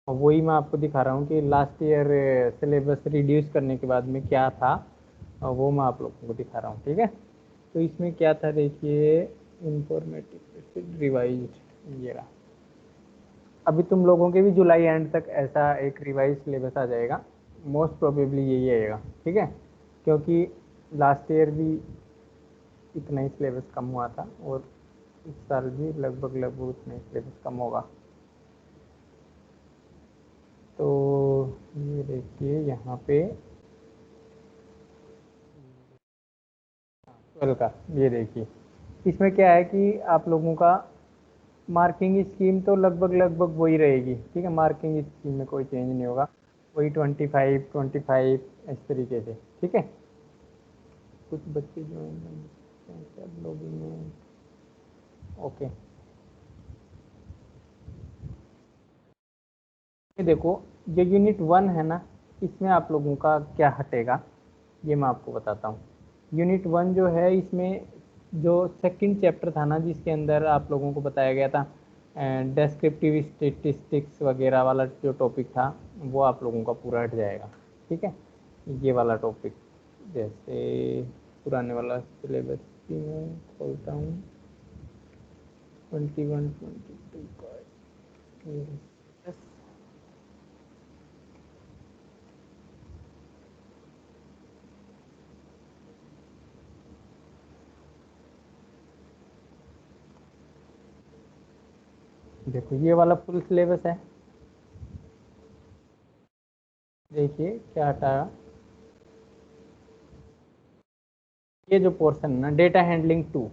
और वही मैं आपको दिखा रहा हूँ कि लास्ट ईयर सिलेबस रिड्यूस करने के बाद में क्या था, और वो मैं आप लोगों को दिखा रहा हूँ। ठीक है, तो इसमें क्या था देखिए, इंफॉर्मेटिव रिवाइज ये रहा। अभी तुम लोगों के भी जुलाई एंड तक ऐसा एक रिवाइज सिलेबस आ जाएगा, मोस्ट प्रोबेबली यही आएगा। ठीक है, क्योंकि लास्ट ईयर भी इतना ही सिलेबस कम हुआ था, और इस साल भी लगभग लगभग उतना ही सिलेबस कम होगा। तो ये देखिए यहाँ पे 12 का, ये देखिए इसमें क्या है कि आप लोगों का मार्किंग स्कीम तो लगभग लगभग वही रहेगी। ठीक है, मार्किंग स्कीम में कोई चेंज नहीं होगा, वही 25 इस तरीके से। ठीक है, कुछ बच्चे ज्वाइन सब लोग में, ओके। ये देखो, ये यूनिट 1 है ना, इसमें आप लोगों का क्या हटेगा ये मैं आपको बताता हूँ। यूनिट 1 जो है, इसमें जो सेकंड चैप्टर था ना, जिसके अंदर आप लोगों को बताया गया था डेस्क्रिप्टिव स्टेटिस्टिक्स वगैरह वाला जो टॉपिक था, वो आप लोगों का पूरा हट जाएगा। ठीक है, ये वाला टॉपिक, जैसे पुराने वाला सिलेबस भी मैं खोलता हूँ, 21-22 का। देखो ये वाला फुल सिलेबस है, देखिए क्या हटाया, ये जो पोर्शन है ना डेटा हैंडलिंग 2,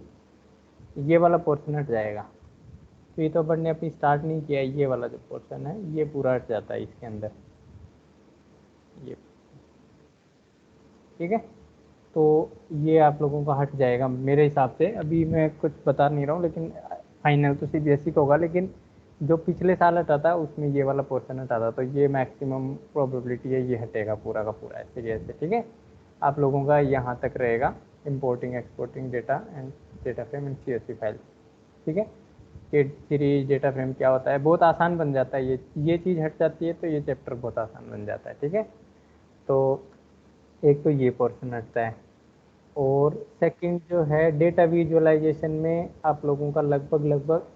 ये वाला पोर्शन हट जाएगा। तो ये तो अपन ने अपनी स्टार्ट नहीं किया, ये वाला जो पोर्शन है ये पूरा हट जाता है इसके अंदर, ये। ठीक है, तो ये आप लोगों का हट जाएगा मेरे हिसाब से। अभी मैं कुछ बता नहीं रहा हूँ, लेकिन फाइनल तो सीबीएसई का होगा, लेकिन जो पिछले साल हटा था उसमें ये वाला पोर्शन हटा था, तो ये मैक्सिमम प्रोबेबिलिटी है ये हटेगा पूरा का पूरा ऐसे ऐसे। ठीक है, आप लोगों का यहाँ तक रहेगा, importing exporting data and data frame and CSV file. ठीक है, कि सीरीज डेटा फ्रेम क्या होता है, बहुत आसान बन जाता है, ये चीज़ हट जाती है तो ये चैप्टर बहुत आसान बन जाता है। ठीक है, तो एक तो ये पोर्शन हटता है, और सेकंड जो है डेटा विजुअलाइजेशन में आप लोगों का लगभग लगभग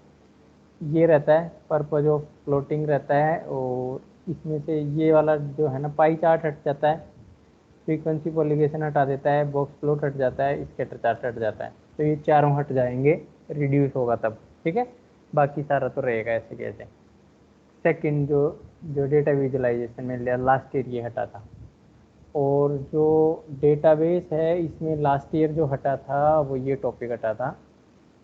ये रहता है, पर्पज ऑफ प्लॉटिंग रहता है, और इसमें से ये वाला जो है ना पाई चार्ट हट जाता है, फ्रीक्वेंसी पॉलिगेशन हटा देता है, बॉक्स प्लॉट हट जाता है, स्कैटर चार्ट हट जाता है। तो ये चारों हट जाएंगे, रिड्यूस होगा तब। ठीक है, बाकी सारा तो रहेगा ऐसे कैसे। सेकंड जो जो डेटा विजुअलाइजेशन में लास्ट ईयर ये हटा था, और जो डेटाबेस है इसमें लास्ट ईयर जो हटा था वो ये टॉपिक हटा था।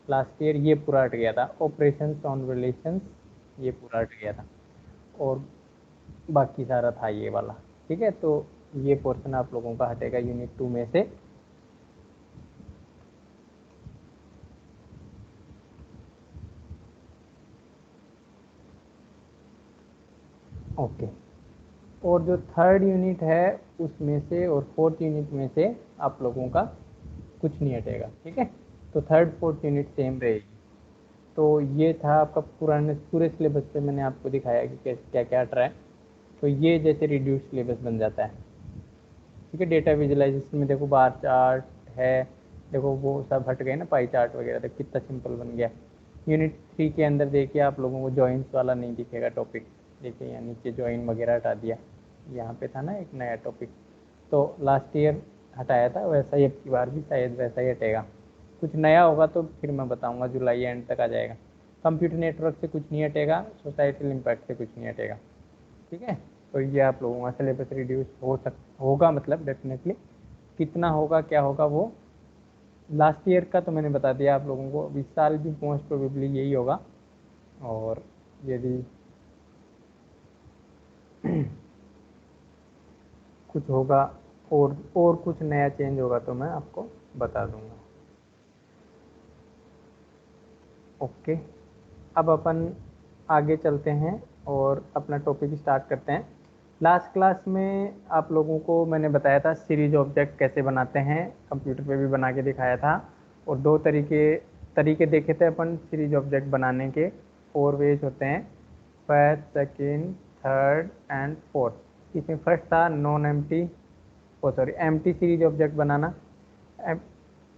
लास्ट ईयर ये पूरा हट गया था, ऑपरेशंस ऑन रिलेशंस, ये पूरा हट गया था, और बाकी सारा था ये वाला। ठीक है, तो ये पोर्शन आप लोगों का हटेगा यूनिट 2 में से। ओके, और जो थर्ड यूनिट है उसमें से और फोर्थ यूनिट में से आप लोगों का कुछ नहीं हटेगा। ठीक है, तो थर्ड फोर्थ यूनिट सेम रहेगी। तो ये था आपका पुराने पूरे सिलेबस पे मैंने आपको दिखाया कि क्या क्या हट रहा है। तो ये जैसे रिड्यूस सिलेबस बन जाता है। ठीक है, डेटा विजुअलाइजेशन में देखो बार चार्ट है, देखो वो सब हट गए ना, पाई चार्ट वगैरह, देखो कितना सिंपल बन गया। यूनिट 3 के अंदर देखिए आप लोगों को जॉइंट्स वाला नहीं दिखेगा टॉपिक, देखिए यहाँ नीचे जॉइन वगैरह हटा दिया, यहाँ पे था ना एक नया टॉपिक, तो लास्ट ईयर हटाया था, वैसा ही अब की बार भी शायद वैसा ही हटेगा। कुछ नया होगा तो फिर मैं बताऊंगा, जुलाई एंड तक आ जाएगा। कंप्यूटर नेटवर्क से कुछ नहीं हटेगा, सोसाइटल इम्पैक्ट से कुछ नहीं हटेगा। ठीक है, तो ये आप लोगों का सिलेबस रिड्यूस होगा, मतलब डेफिनेटली कितना होगा क्या होगा वो लास्ट ईयर का तो मैंने बता दिया आप लोगों को। इस साल भी मोस्ट प्रोबेबली यही होगा, और यदि कुछ होगा और कुछ नया चेंज होगा तो मैं आपको बता दूंगा। ओके, अब अपन आगे चलते हैं और अपना टॉपिक स्टार्ट करते हैं। लास्ट क्लास में आप लोगों को मैंने बताया था सीरीज ऑब्जेक्ट कैसे बनाते हैं, कंप्यूटर पे भी बना के दिखाया था, और दो तरीके तरीके देखे थे अपन सीरीज ऑब्जेक्ट बनाने के। 4 वेज होते हैं, first second third and fourth. इसमें फर्स्ट था non empty, empty series object बनाना।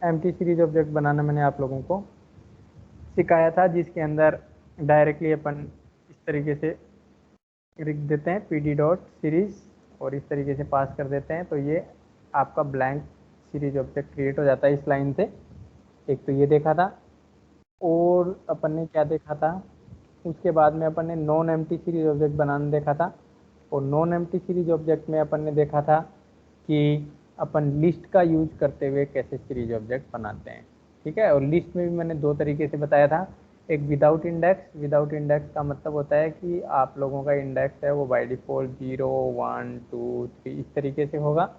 एम्प्टी सीरीज ऑब्जेक्ट बनाना मैंने आप लोगों को सिखाया था, जिसके अंदर डायरेक्टली अपन इस तरीके से लिख देते हैं पी डी डॉट सीरीज और इस तरीके से पास कर देते हैं, तो ये आपका ब्लैंक सीरीज ऑब्जेक्ट क्रिएट हो जाता है इस लाइन से। एक तो ये देखा था, और अपन ने क्या देखा था, उसके बाद में अपन ने नॉन एम्प्टी सीरीज ऑब्जेक्ट बनाना देखा था। और नॉन एम्प्टी सीरीज ऑब्जेक्ट में अपन ने देखा था कि अपन लिस्ट का यूज करते हुए कैसे सीरीज ऑब्जेक्ट बनाते हैं, ठीक है। और लिस्ट में भी मैंने दो तरीके से बताया था, एक विदाउट इंडेक्स। विदाउट इंडेक्स का मतलब होता है कि आप लोगों का इंडेक्स है वो बाय डिफ़ॉल्ट 0 1 2 3 इस तरीके से होगा।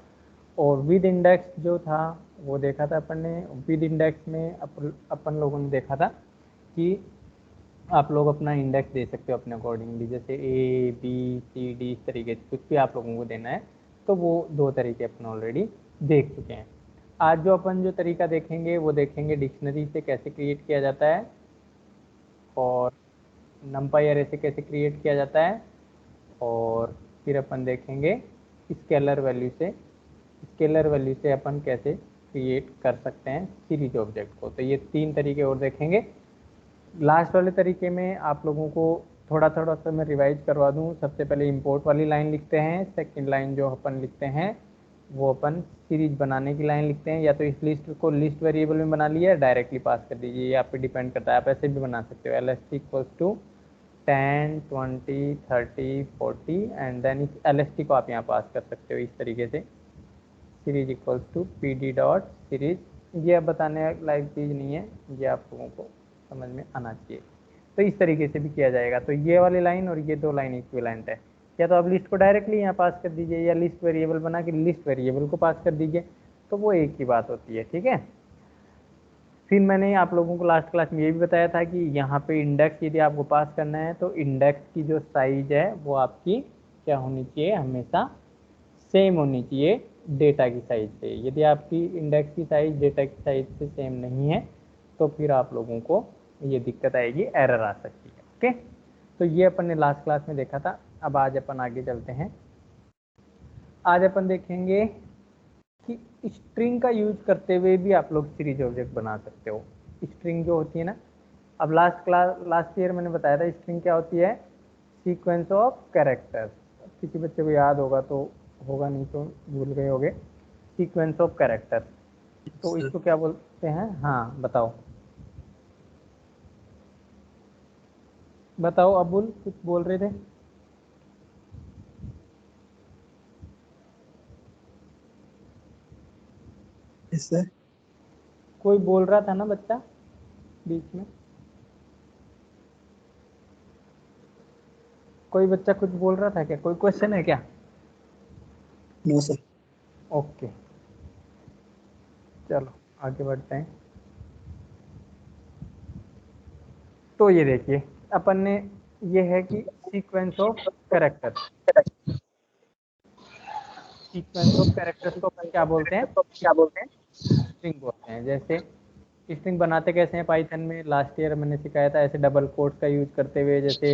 और विद इंडेक्स जो था वो देखा था अपन ने। विद इंडेक्स में अपन लोगों ने देखा था कि आप लोग अपना इंडेक्स दे सकते हो अपने अकॉर्डिंगली, जैसे ए बी सी डी इस तरीके से कुछ भी आप लोगों को देना है। तो वो दो तरीके अपन ऑलरेडी देख चुके हैं। आज जो अपन जो तरीका देखेंगे वो देखेंगे डिक्शनरी से कैसे क्रिएट किया जाता है, और नंपाई अरे से कैसे क्रिएट किया जाता है, और फिर अपन देखेंगे स्केलर वैल्यू से। स्केलर वैल्यू से अपन कैसे क्रिएट कर सकते हैं सीरीज ऑब्जेक्ट को। तो ये तीन तरीके और देखेंगे। लास्ट वाले तरीके में आप लोगों को थोड़ा थोड़ा सा मैं रिवाइज करवा दूं। सबसे पहले इंपोर्ट वाली लाइन लिखते हैं, सेकंड लाइन जो अपन लिखते हैं वो अपन सीरीज बनाने की लाइन लिखते हैं। या तो इस लिस्ट को लिस्ट वेरिएबल में बना लिया, डायरेक्टली पास कर दीजिए, ये आप पे डिपेंड करता है, आप ऐसे भी बना सकते हो। L S T equals to 10 20 30 40 and then इस एल एस टी को आप यहाँ पास कर सकते हो इस तरीके से, series equals to P D dot series. ये अब बताने लायक चीज़ नहीं है, ये आप लोगों को समझ में आना चाहिए। तो इस तरीके से भी किया जाएगा। तो ये वाली लाइन और ये दो लाइन इक्विवेलेंट है। या तो आप लिस्ट को डायरेक्टली यहाँ पास कर दीजिए, या लिस्ट वेरिएबल बना के लिस्ट वेरिएबल को पास कर दीजिए, तो वो एक ही बात होती है, ठीक है। फिर मैंने आप लोगों को लास्ट क्लास में ये भी बताया था कि यहाँ पे इंडेक्स यदि आपको पास करना है तो इंडेक्स की जो साइज है वो आपकी क्या होनी चाहिए, हमेशा सेम होनी चाहिए डेटा की साइज से। यदि आपकी इंडेक्स की साइज डेटा की साइज से सेम नहीं है तो फिर आप लोगों को ये दिक्कत आएगी, एरर आ सकती है, ओके। तो ये अपन ने लास्ट क्लास में देखा था। अब आज अपन आगे चलते हैं। आज अपन देखेंगे कि स्ट्रिंग का यूज करते हुए भी आप लोग सीरीज ऑब्जेक्ट बना सकते हो। स्ट्रिंग जो होती है ना, अब लास्ट ईयर मैंने बताया था स्ट्रिंग क्या होती है, सीक्वेंस ऑफ कैरेक्टर्स। किसी बच्चे को याद होगा तो होगा, नहीं तो भूल गए होगे। सीक्वेंस ऑफ कैरेक्टर, तो इसको क्या बोलते हैं, हाँ बताओ बताओ, अबुल कुछ बोल रहे थे। इससे कोई बोल रहा था ना बच्चा बीच में, कोई बच्चा कुछ बोल रहा था क्या, कोई क्वेश्चन है क्या? No sir. ओके, चलो आगे बढ़ते हैं। तो ये देखिए अपन ने, ये है कि sequence of character. Sequence of characters को अपन क्या बोलते हैं, स्ट्रिंग बोलते हैं। जैसे स्ट्रिंग बनाते कैसे हैं पाइथन में, लास्ट ईयर मैंने सिखाया था, ऐसे डबल कोट्स का यूज करते हुए। जैसे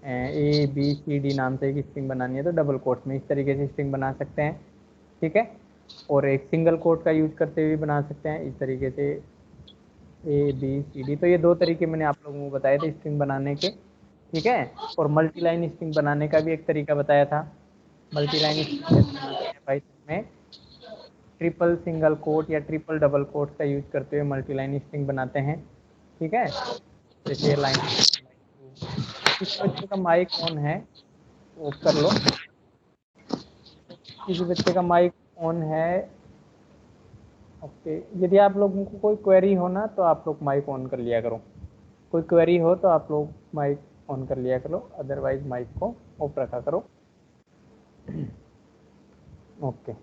ए बी सी डी नाम से एक स्ट्रिंग बनानी है तो डबल कोट्स में इस तरीके से स्ट्रिंग बना सकते हैं, ठीक है। और एक सिंगल कोट का यूज करते हुए बना सकते हैं इस तरीके से, ए बी सी डी। तो ये दो तरीके मैंने आप लोगों को बताए थे स्ट्रिंग बनाने के, ठीक है। और मल्टी लाइन स्ट्रिंग बनाने का भी एक तरीका बताया था। मल्टी लाइन स्ट्रिंग कैसे बनाते हैं पाइथन में, ट्रिपल सिंगल कोट या ट्रिपल डबल कोट का यूज करते हुए मल्टी लाइन स्ट्रिंग बनाते हैं, ठीक है। जैसे ये लाइन, किसी बच्चे का माइक ऑन है, ऑफ कर लो। किसी बच्चे का माइक ऑन है, ओके। यदि आप लोगों को कोई क्वेरी हो ना तो आप लोग माइक ऑन कर लिया करो। कोई क्वेरी हो तो आप लोग माइक ऑन कर लिया करो, अदरवाइज माइक को ऑफ रखा करो, ओके।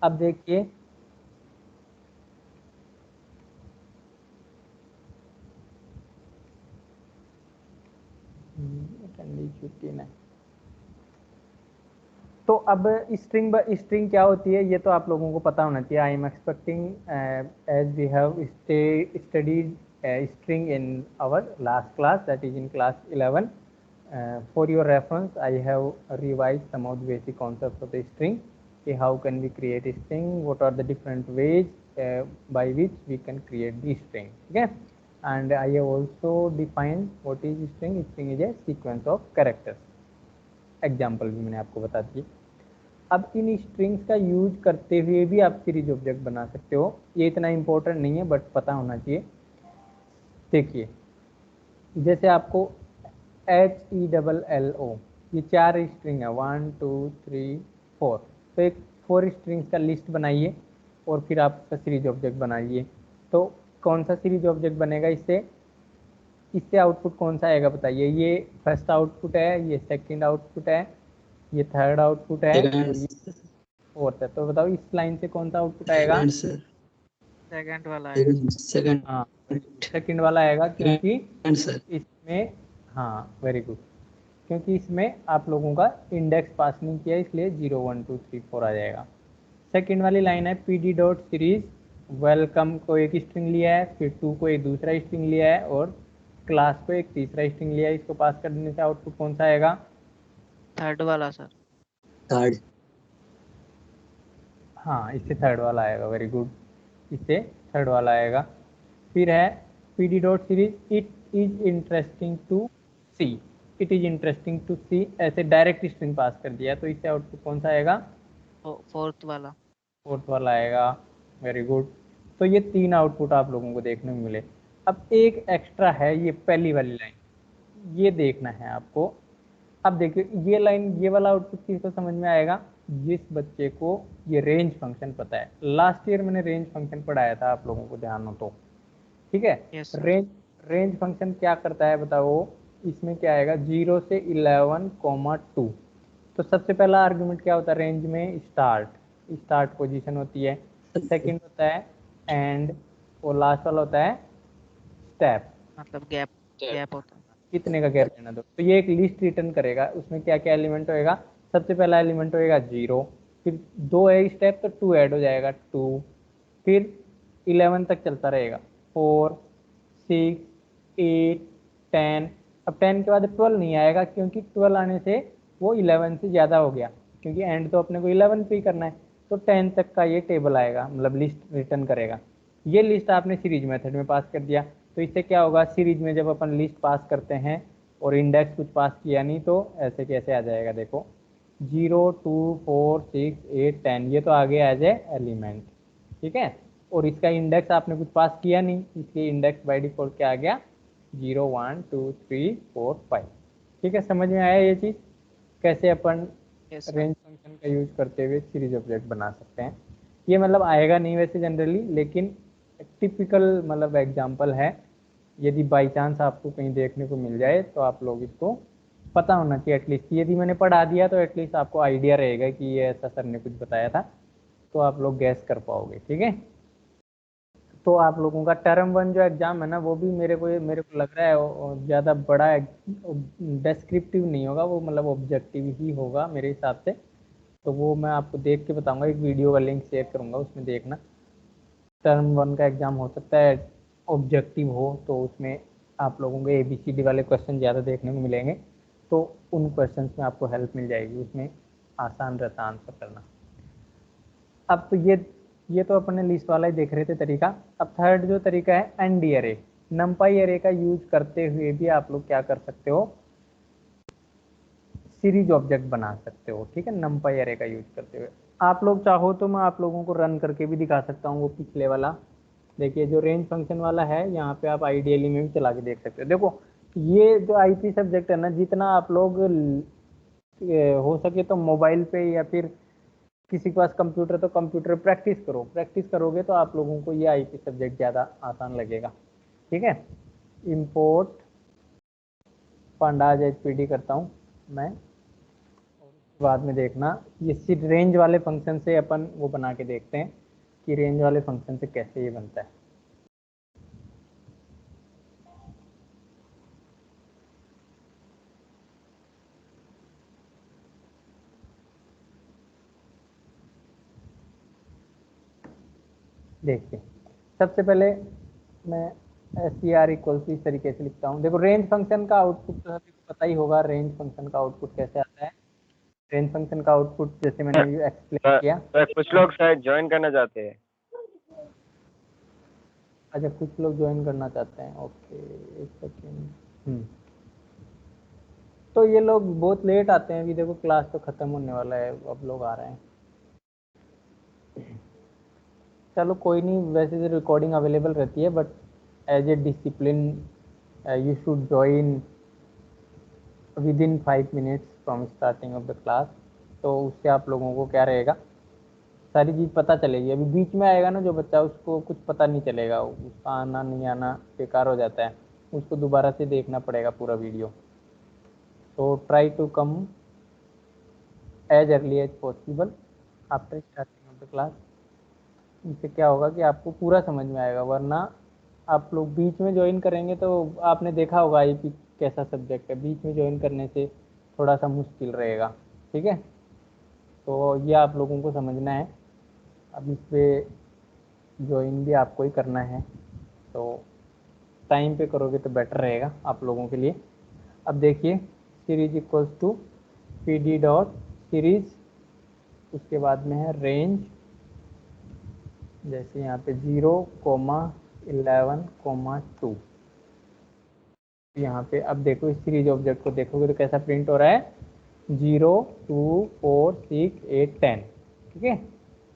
अब देखिए, तो अब स्ट्रिंग क्या होती है ये तो आप लोगों को पता होना चाहिए। I am expecting as we have studied string in our last class, that is in class 11। For your reference, I have revised some of the basic concepts of the string. Okay, how can we create a string? What are the different ways by which we can create the string? Okay, and I have also defined what is string. String is a sequence of characters. Example भी मैंने आपको बता दिए। अब इन strings का use करते हुए भी आप सीरीज ऑब्जेक्ट बना सकते हो। ये इतना इंपॉर्टेंट नहीं है बट पता होना चाहिए। देखिए, जैसे आपको HELLO ये 4 स्ट्रिंग है, 1 2 3 4, तो एक 4 स्ट्रिंग्स का लिस्ट बनाइए और फिर आप उसका सीरीज ऑब्जेक्ट बनाइए। तो कौन सा सीरीज ऑब्जेक्ट बनेगा इससे? इससे आउटपुट कौन सा आएगा बताइए? ये फर्स्ट आउटपुट है, ये सेकंड आउटपुट है, ये थर्ड आउटपुट है सेकंड और ये फोर्थ है। तो बताओ इस लाइन से कौन सा आउटपुट आएगा? सर, सेकंड वाला है। सेकंड हाँ, सेकंड वाला आएगा क्योंकि सर। इसमें, हाँ वेरी गुड, क्योंकि इसमें आप लोगों का इंडेक्स पास नहीं किया, इसलिए 0 1 2 3 4 आ जाएगा। सेकंड वाली लाइन है pd डॉट सीरीज, वेलकम को एक स्ट्रिंग लिया है, फिर टू को एक दूसरा स्ट्रिंग लिया है और क्लास को एक तीसरा स्ट्रिंग लिया है। इसको पास कर देने से आउटपुट कौन सा आएगा? थर्ड वाला सर। थर्ड, हाँ, इससे थर्ड वाला आएगा, वेरी गुड, इससे थर्ड वाला आएगा। फिर है pd dot series, it is interesting to see, it is interesting to see, ऐसे डायरेक्ट स्ट्रिंग पास कर दिया, तो इससे आउटपुट कौन सा आएगा? फोर्थ वाला। फोर्थ वाला आएगा, वेरी गुड। तो ये 3 आउटपुट आप लोगों को देखने को मिले। अब एक एक्स्ट्रा है, ये पहली वाली लाइन, ये देखना है आपको। अब देखिए ये लाइन, ये वाला आउटपुट किसको समझ में आएगा? जिस बच्चे को ये रेंज फंक्शन पता है। लास्ट ईयर मैंने रेंज फंक्शन पढ़ाया था, आप लोगों को ध्यान हो तो, ठीक है। Yes sir. रेंज फंक्शन क्या करता है बताओ? इसमें क्या आएगा? 0 से 11 2। तो सबसे पहला आर्गुमेंट क्या होता है रेंज में? स्टार्ट पोजीशन होती है, सेकंड होता है एंड, और लास्ट वाला होता है स्टेप। मतलब गैप गैप होता है। कितने का गैप लेना दो। तो ये एक लिस्ट रिटर्न करेगा, उसमें क्या क्या एलिमेंट होएगा? सबसे पहला एलिमेंट होएगा 0, फिर 2 है स्टेप तो 2 ऐड हो जाएगा 2, फिर 11 तक चलता रहेगा, 4 6 8 10। अब 10 के बाद 12 नहीं आएगा क्योंकि 12 आने से वो 11 से ज़्यादा हो गया, क्योंकि एंड तो अपने को 11 पे ही करना है। तो 10 तक का ये टेबल आएगा, मतलब लिस्ट रिटर्न करेगा। ये लिस्ट आपने सीरीज मेथड में पास कर दिया, तो इससे क्या होगा? सीरीज में जब अपन लिस्ट पास करते हैं और इंडेक्स कुछ पास किया नहीं, तो ऐसे कैसे आ जाएगा? देखो 0 2 4 6 8 10, ये तो आ गया एज ए एलिमेंट, ठीक है। और इसका इंडेक्स आपने कुछ पास किया नहीं, इसलिए इंडेक्स बाय डिफॉल्ट क्या आ गया? 0 1 2 3 4 5। ठीक है, समझ में आया ये चीज़ कैसे अपन यस सर। रेंज फंक्शन का यूज करते हुए सीरीज ऑब्जेक्ट बना सकते हैं? ये मतलब आएगा नहीं वैसे जनरली, लेकिन टिपिकल मतलब एग्जांपल है। यदि बाई चांस आपको कहीं देखने को मिल जाए तो आप लोग इसको पता होना चाहिए एटलीस्ट। यदि मैंने पढ़ा दिया तो एटलीस्ट आपको आइडिया रहेगा कि ये ऐसा सर ने कुछ बताया था, तो आप लोग गैस कर पाओगे, ठीक है। तो आप लोगों का टर्म 1 जो एग्जाम है ना, वो भी मेरे को लग रहा है ज़्यादा बड़ा डेस्क्रिप्टिव नहीं होगा, वो मतलब ऑब्जेक्टिव ही होगा मेरे हिसाब से। तो वो मैं आपको देख के बताऊंगा, एक वीडियो का लिंक शेयर करूंगा, उसमें देखना। टर्म 1 का एग्जाम हो सकता है ऑब्जेक्टिव हो, तो उसमें आप लोगों को ABCD वाले क्वेश्चन ज़्यादा देखने को मिलेंगे, तो उन क्वेश्चंस में आपको हेल्प मिल जाएगी, उसमें आसान रहता आंसर करना। अब तो ये तो अपने लिस्ट वाला ही देख रहे थे तरीका। अब थर्ड जो तरीका है एनडी अरे, नंपाई अरे का यूज करते हुए भी आप लोग क्या कर सकते हो? सीरीज ऑब्जेक्ट बना सकते हो, ठीक है, नंपाई अरे का यूज करते हुए। आप लोग चाहो तो मैं आप लोगों को रन करके भी दिखा सकता हूँ वो पिछले वाला। देखिए जो रेंज फंक्शन वाला है, यहाँ पे आप आइडियली में भी चला के देख सकते हो। देखो ये जो आईपी सब्जेक्ट है ना, जितना आप लोग हो सके तो मोबाइल पे या फिर किसी के पास कंप्यूटर, तो कंप्यूटर प्रैक्टिस करो, प्रैक्टिस करोगे तो आप लोगों को ये आईपी सब्जेक्ट ज़्यादा आसान लगेगा, ठीक है। इंपोर्ट पंडाज HPD करता हूँ मैं, बाद में देखना ये सिर्फ रेंज वाले फंक्शन से अपन वो बना के देखते हैं कि रेंज वाले फंक्शन से कैसे ये बनता है। देखिए सबसे पहले मैं SCR इक्वल टू इस तरीके से लिखता हूँ। देखो रेंज फंक्शन का आउटपुट तो सभी को पता ही होगा, रेंज फंक्शन का आउटपुट कैसे आता है। रेंज फंक्शन का आउटपुट जैसे मैंने एक्सप्लेन किया। सर कुछ लोग शायद ज्वाइन करना चाहते हैं। अच्छा, कुछ लोग ज्वाइन करना चाहते हैं, ओके एक सेकेंड। तो ये लोग बहुत लेट आते हैं, अभी देखो क्लास तो खत्म होने वाला है, अब लोग आ रहे हैं। चलो कोई नहीं, वैसे तो रिकॉर्डिंग अवेलेबल रहती है, but as a discipline you should join within 5 minutes from starting of the class. तो उससे आप लोगों को क्या रहेगा, सारी चीज़ पता चलेगी। अभी बीच में आएगा ना जो बच्चा, उसको कुछ पता नहीं चलेगा, उसका आना नहीं आना बेकार हो जाता है, उसको दोबारा से देखना पड़ेगा पूरा वीडियो। तो try to come as early as possible after starting of the class. इससे क्या होगा कि आपको पूरा समझ में आएगा, वरना आप लोग बीच में ज्वाइन करेंगे तो आपने देखा होगा आईपी कैसा सब्जेक्ट है, बीच में ज्वाइन करने से थोड़ा सा मुश्किल रहेगा। ठीक है, तो ये आप लोगों को समझना है। अब इस पर ज्वाइन भी आपको ही करना है, तो टाइम पे करोगे तो बेटर रहेगा आप लोगों के लिए। अब देखिए series equals to P D dot series, उसके बाद में है रेंज, जैसे यहाँ पे 0,11,2। यहाँ पे अब देखो इस सीरीज ऑब्जेक्ट को देखोगे तो कैसा प्रिंट हो रहा है, 0, 2, 4, 6, 8, 10। ठीक है,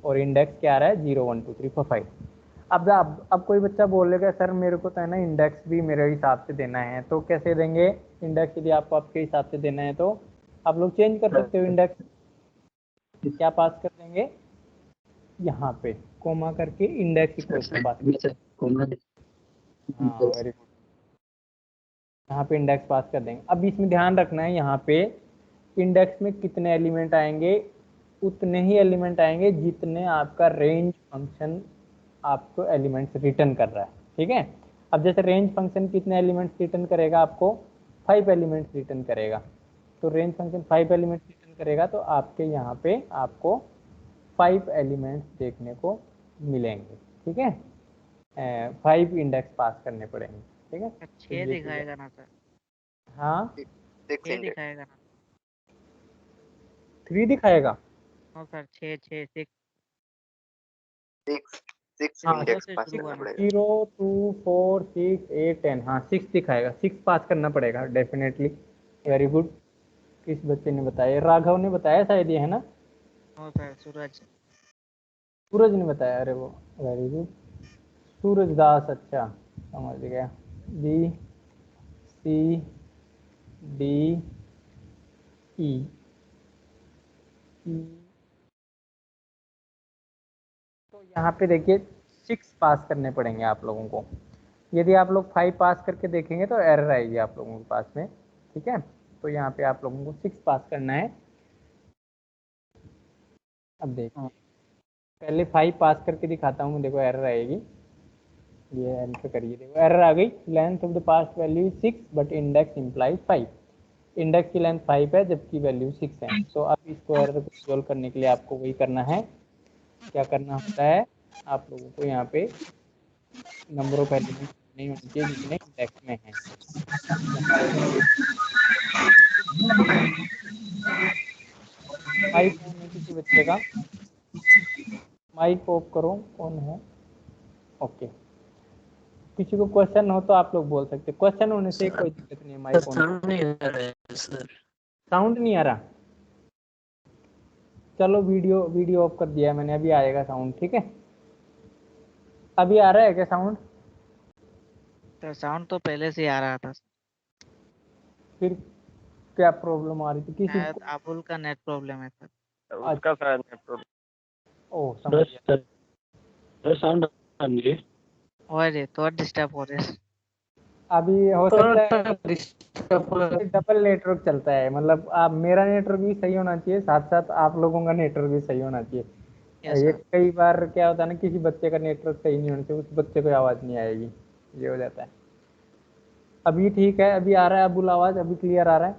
और इंडेक्स क्या आ रहा है, 0, 1, 2, 3, 4, 5। अब कोई बच्चा बोलेगा सर मेरे को तो है ना इंडेक्स भी मेरे हिसाब से देना है, तो कैसे देंगे इंडेक्स? यदि आपको आपके हिसाब से देना है तो आप लोग चेंज कर सकते हो इंडेक्स। क्या पास कर देंगे, यहाँ पे कोमा करके इंडेक्स इक्वल टू पास। हाँ वेरी गुड, यहाँ पे इंडेक्स पास कर देंगे। अब इसमें ध्यान रखना है, यहाँ पे इंडेक्स में कितने एलिमेंट आएंगे, उतने ही एलिमेंट आएंगे जितने आपका रेंज फंक्शन आपको एलिमेंट्स रिटर्न कर रहा है। ठीक है, अब जैसे रेंज फंक्शन कितने एलिमेंट्स रिटर्न करेगा, आपको 5 एलिमेंट्स रिटर्न करेगा। तो रेंज फंक्शन 5 एलिमेंट्स रिटर्न करेगा, तो आपके यहाँ पे आपको 5 एलिमेंट्स देखने को मिलेंगे। ठीक है, 5 इंडेक्स पास करने पड़ेंगे। ठीक है, तो 6 ये दिखाएगा ना सर, हाँ 6 दिखाएगा ना। 3 दिखाएगा। नो सर, 6 6 6 हाँ इंडेक्स पास करना पड़ेगा। 0, 2, 4, 6, 8, 10, हाँ 6 दिखाएगा, 6 पास करना पड़ेगा डेफिनेटली। वेरी गुड, किस बच्चे ने बताया, राघव ने बताया शायद ये, है ना? नो सर, सूरज। सूरज ने बताया, अरे वो वेरी गुड, सूरज दास, अच्छा समझ गया। बी सी डी ई, तो यहाँ पे देखिए 6 पास करने पड़ेंगे आप लोगों को। यदि आप लोग 5 पास करके देखेंगे तो एरर आएगी आप लोगों के पास में। ठीक है, तो यहाँ पे आप लोगों को 6 पास करना है। अब देखिए पहले 5 पास करके दिखाता हूँ, देखो एरर आएगी, ये एंटर करिए, देखो एरर आ गई। Length of the past value 6 but index implies 5। Index की लेंथ 5 है जबकि वैल्यू 6 है। तो अब इसको एरर को सॉल्व करने के लिए आपको वही करना है, क्या करना होता है, आप लोगों को यहाँ पे नंबर ऑफ एलिमेंट्स नहीं होनी चाहिए जितने इंडेक्स में हैं। माइक ऑन है किसी बच्चे का, माइक ऑफ करो, ऑन है, ओके। किसी को क्वेश्चन हो तो आप लोग बोल सकते, क्वेश्चन होने से कोई दिक्कत नहीं है, माइक ऑन। साउंड नहीं आ रहा है सर। साउंड नहीं आ रहा, चलो वीडियो ऑफ कर दिया है मैंने, अभी आएगा साउंड। ठीक है, अभी आ रहा है क्या साउंड? सर साउंड तो पहले से ही आ रहा था। फिर क्या प्रॉब्लम आ रही थी किसी शायद को? अबुल का नेट प्रॉब्लम है सर। उसका शायद नेटवर्क। ओह समझ गया। सर साउंड आ रही है। और थोड़ा डिस्टर्ब हो रहे हैं। अभी हो सकता है डिस्टर्ब डबल नेटवर्क चलता है, मतलब आप, मेरा नेटवर्क भी सही होना चाहिए, साथ साथ आप लोगों का नेटवर्क भी सही होना यस चाहिए। ये सर। कई बार क्या होता है ना, किसी बच्चे का नेटवर्क सही नहीं होने से उस बच्चे को आवाज़ नहीं आएगी, ये हो जाता है। अभी ठीक है, अभी आ रहा है अबुल आवाज़, अभी क्लियर आ रहा है,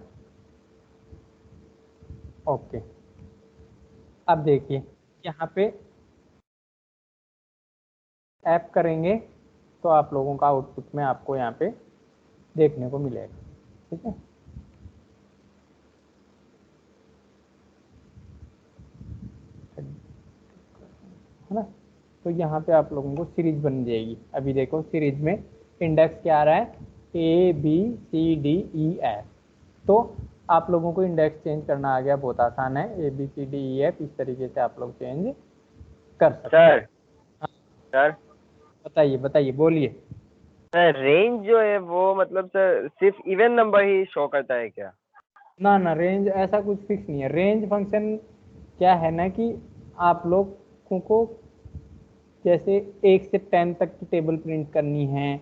ओके। अब देखिए यहाँ पे ऐप करेंगे, तो आप लोगों का आउटपुट में आपको यहाँ पे देखने को मिलेगा। ठीक है, है ना। तो यहाँ पे आप लोगों को सीरीज बन जाएगी। अभी देखो सीरीज में इंडेक्स क्या आ रहा है, ABCDEF। तो आप लोगों को इंडेक्स चेंज करना आ गया, बहुत आसान है। ABCDEF इस तरीके से आप लोग चेंज कर सकते हैं। सर बताइए बताइए, बोलिए। सर रेंज जो है वो मतलब सर सिर्फ इवन नंबर ही शो करता है क्या? ना ना, रेंज ऐसा कुछ फिक्स नहीं है। रेंज फंक्शन क्या है ना कि आप लोगों को जैसे 1 से 10 तक की टेबल प्रिंट करनी है,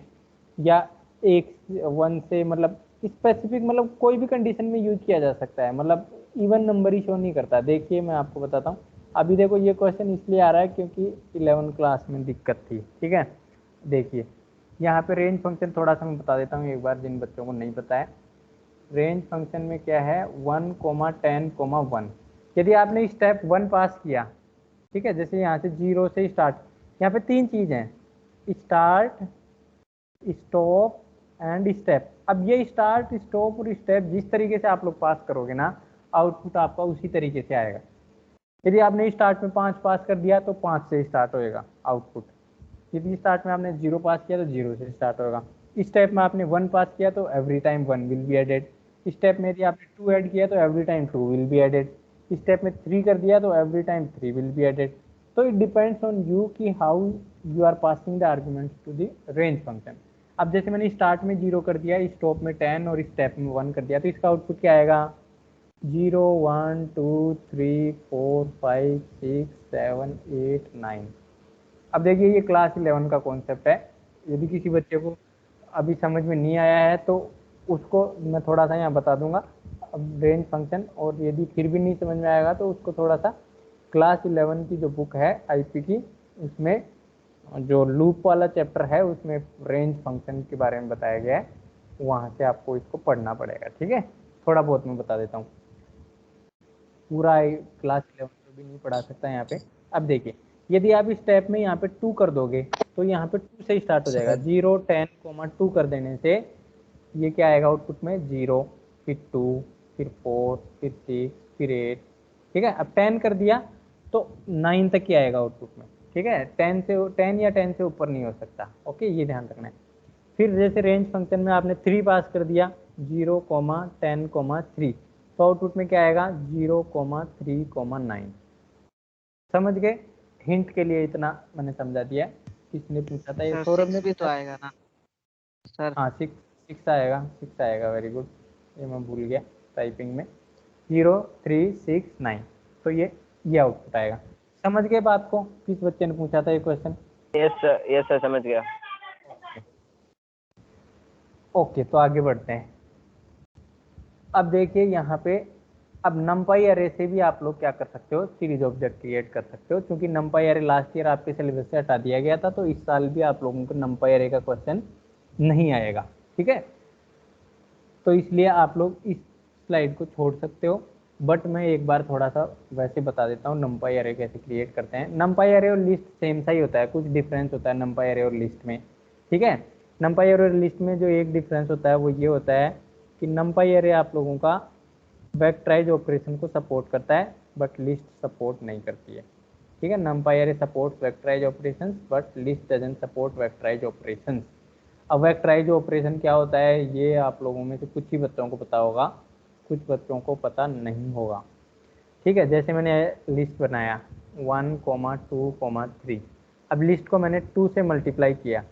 या 1 से मतलब स्पेसिफिक, मतलब कोई भी कंडीशन में यूज किया जा सकता है। मतलब इवन नंबर ही शो नहीं करता। देखिए मैं आपको बताता हूँ। अभी देखो ये क्वेश्चन इसलिए आ रहा है क्योंकि 11 क्लास में दिक्कत थी। ठीक है, देखिए यहाँ पे रेंज फंक्शन थोड़ा सा मैं बता देता हूँ एक बार, जिन बच्चों को नहीं पता है। रेंज फंक्शन में क्या है, 1,10,1। यदि आपने स्टेप 1 पास किया, ठीक है, जैसे यहाँ से 0 से स्टार्ट, यहाँ पे 3 चीज़ हैं, स्टार्ट, स्टॉप एंड स्टेप। अब ये स्टार्ट, स्टॉप और स्टेप जिस तरीके से आप लोग पास करोगे ना, आउटपुट आपका उसी तरीके से आएगा। यदि आपने स्टार्ट में 5 पास कर दिया तो 5 से स्टार्ट होएगा आउटपुट। यदि स्टार्ट में आपने 0 पास किया तो 0 से स्टार्ट होगा। स्टेप में आपने 1 पास किया तो every time 1 will be added. Step में यदि आपने 2 ऐड किया तो every time 2 will be added. Step में 3 कर दिया तो every time 3 will be added. तो इट डिपेंड्स ऑन यू कि how you are passing the arguments to the range function. अब जैसे मैंने स्टार्ट में 0 कर दिया, स्टॉप में 10 और स्टेप में 1 कर दिया, तो इसका आउटपुट क्या आएगा, 0 1 2 3 4 5 6 7 8 9। अब देखिए ये क्लास 11 का कॉन्सेप्ट है। यदि किसी बच्चे को अभी समझ में नहीं आया है तो उसको मैं थोड़ा सा यहाँ बता दूंगा अब रेंज फंक्शन, और यदि फिर भी नहीं समझ में आएगा तो उसको थोड़ा सा क्लास 11 की जो बुक है आईपी की, उसमें जो लूप वाला चैप्टर है उसमें रेंज फंक्शन के बारे में बताया गया है, वहाँ से आपको इसको पढ़ना पड़ेगा। ठीक है, थोड़ा बहुत मैं बता देता हूँ, पूरा क्लास 11 में भी नहीं पढ़ा सकता यहाँ पे। अब देखिए यदि आप स्टेप में यहाँ पे 2 कर दोगे तो यहाँ पे 2 से स्टार्ट हो जाएगा। 0 10 2 कर देने से ये क्या आएगा आउटपुट में, 0 फिर 2 फिर 4 फिर 6 फिर 8। ठीक है, अब 10 कर दिया तो 9 तक ही आएगा आउटपुट में। ठीक है, 10 या 10 से ऊपर नहीं हो सकता। ओके, ये ध्यान रखना है। फिर जैसे रेंज फंक्शन में आपने 3 पास कर दिया, 0 10 3, तो आउटपुट में क्या आएगा, 0 3 9। समझ गए? हिंट के लिए इतना मैंने समझा दिया। किसने पूछा था, ये सर सौरभ ने 6 भी तो पूछा था। आएगा ना सर? हाँ, 6 आएगा, 6 आएगा। वेरी गुड, ये मैं भूल गया टाइपिंग में। 0 3 6 9, तो ये आउटपुट आएगा। समझ गए बात को? किस बच्चे ने पूछा था ये क्वेश्चन? यस सर समझ गया। ओके, तो आगे बढ़ते हैं। अब देखिए यहाँ पे, अब नंपाई अरे से भी आप लोग क्या कर सकते हो, सीरीज ऑब्जेक्ट क्रिएट कर सकते हो। क्योंकि नंपाई अरे लास्ट ईयर आपके सिलेबस से हटा दिया गया था, तो इस साल भी आप लोगों को नंपाई अरे का क्वेश्चन नहीं आएगा। ठीक है, तो इसलिए आप लोग इस स्लाइड को छोड़ सकते हो। बट मैं एक बार थोड़ा सा वैसे बता देता हूँ नंपाई अरे कैसे क्रिएट करते हैं। नंपाई अरे और लिस्ट सेम सा ही होता है, कुछ डिफरेंस होता है नंपाई अरे और लिस्ट में। ठीक है, नंपाई अरे और लिस्ट में जो एक डिफरेंस होता है वो ये होता है कि नंपाई अरे आप लोगों का वेक्टराइज ऑपरेशन को सपोर्ट करता है, बट लिस्ट सपोर्ट नहीं करती है। ठीक है, नंपाई अरे supports vectorise operations but list doesn't support vectorise operations. अब वेक्टराइज ऑपरेशन क्या होता है, ये आप लोगों में से कुछ ही बच्चों को पता होगा, कुछ बच्चों को पता नहीं होगा। ठीक है, जैसे मैंने लिस्ट बनाया 1 2 3। अब लिस्ट को मैंने 2 से मल्टीप्लाई किया,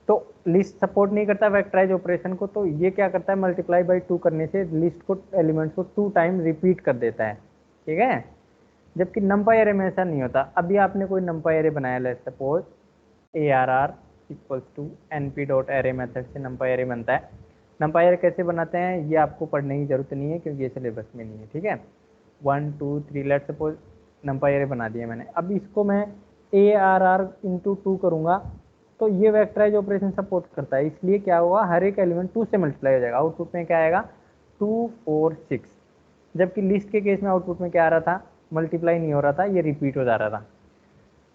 तो लिस्ट सपोर्ट नहीं करता वेक्टराइज ऑपरेशन को, तो ये क्या करता है, मल्टीप्लाई बाई 2 करने से लिस्ट को, एलिमेंट्स को 2 टाइम रिपीट कर देता है। ठीक है, जबकि नंपाई अरे में ऐसा नहीं होता। अभी आपने कोई नंपाई अरे बनाया, let's suppose ARR equals to np.array method से नंपाई अरे बनता है। नंपाई अरे कैसे बनाते हैं ये आपको पढ़ने की जरूरत नहीं है क्योंकि ये सिलेबस में नहीं है। ठीक है, 1 2 3 लेट्स सपोज नंपाई अरे बना दिया मैंने। अब इसको मैं ARR इंटू 2 करूँगा तो ये वेक्टराइज ऑपरेशन सपोर्ट करता है, इसलिए क्या होगा, हर एक एलिमेंट 2 से मल्टीप्लाई हो जाएगा। आउटपुट में क्या आएगा, 2 4 6। जबकि लिस्ट के केस में आउटपुट में क्या आ रहा था, मल्टीप्लाई नहीं हो रहा था, ये रिपीट हो जा रहा था।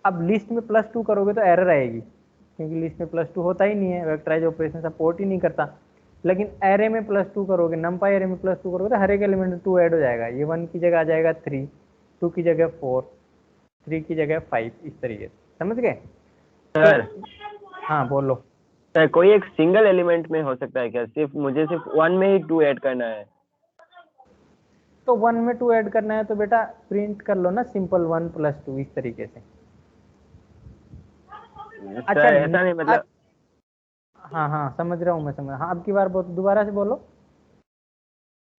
अब लिस्ट में +2 करोगे तो एरर आएगी, क्योंकि लिस्ट में +2 होता ही नहीं है, वेक्टराइज ऑपरेशन सपोर्ट ही नहीं करता। लेकिन एरे में +2 करोगे, नंपाई एरे में +2 करोगे तो हर एक एलिमेंट में 2 ऐड हो जाएगा। ये 1 की जगह आ जाएगा 3, 2 की जगह 4, 3 की जगह 5, इस तरीके से। समझ गए? सर हाँ बोलो। सर कोई एक सिंगल एलिमेंट में हो सकता है क्या? मुझे सिर्फ 1 में ही 2 ऐड करना है। तो 1 में 2 ऐड करना है तो बेटा प्रिंट कर लो ना, सिंपल 1 + 2 इस तरीके से। अच्छा सर ऐसा नहीं मतलब हाँ हाँ समझ रहा हूँ मैं, समझ। हाँ अब की बार दोबारा से बोलो।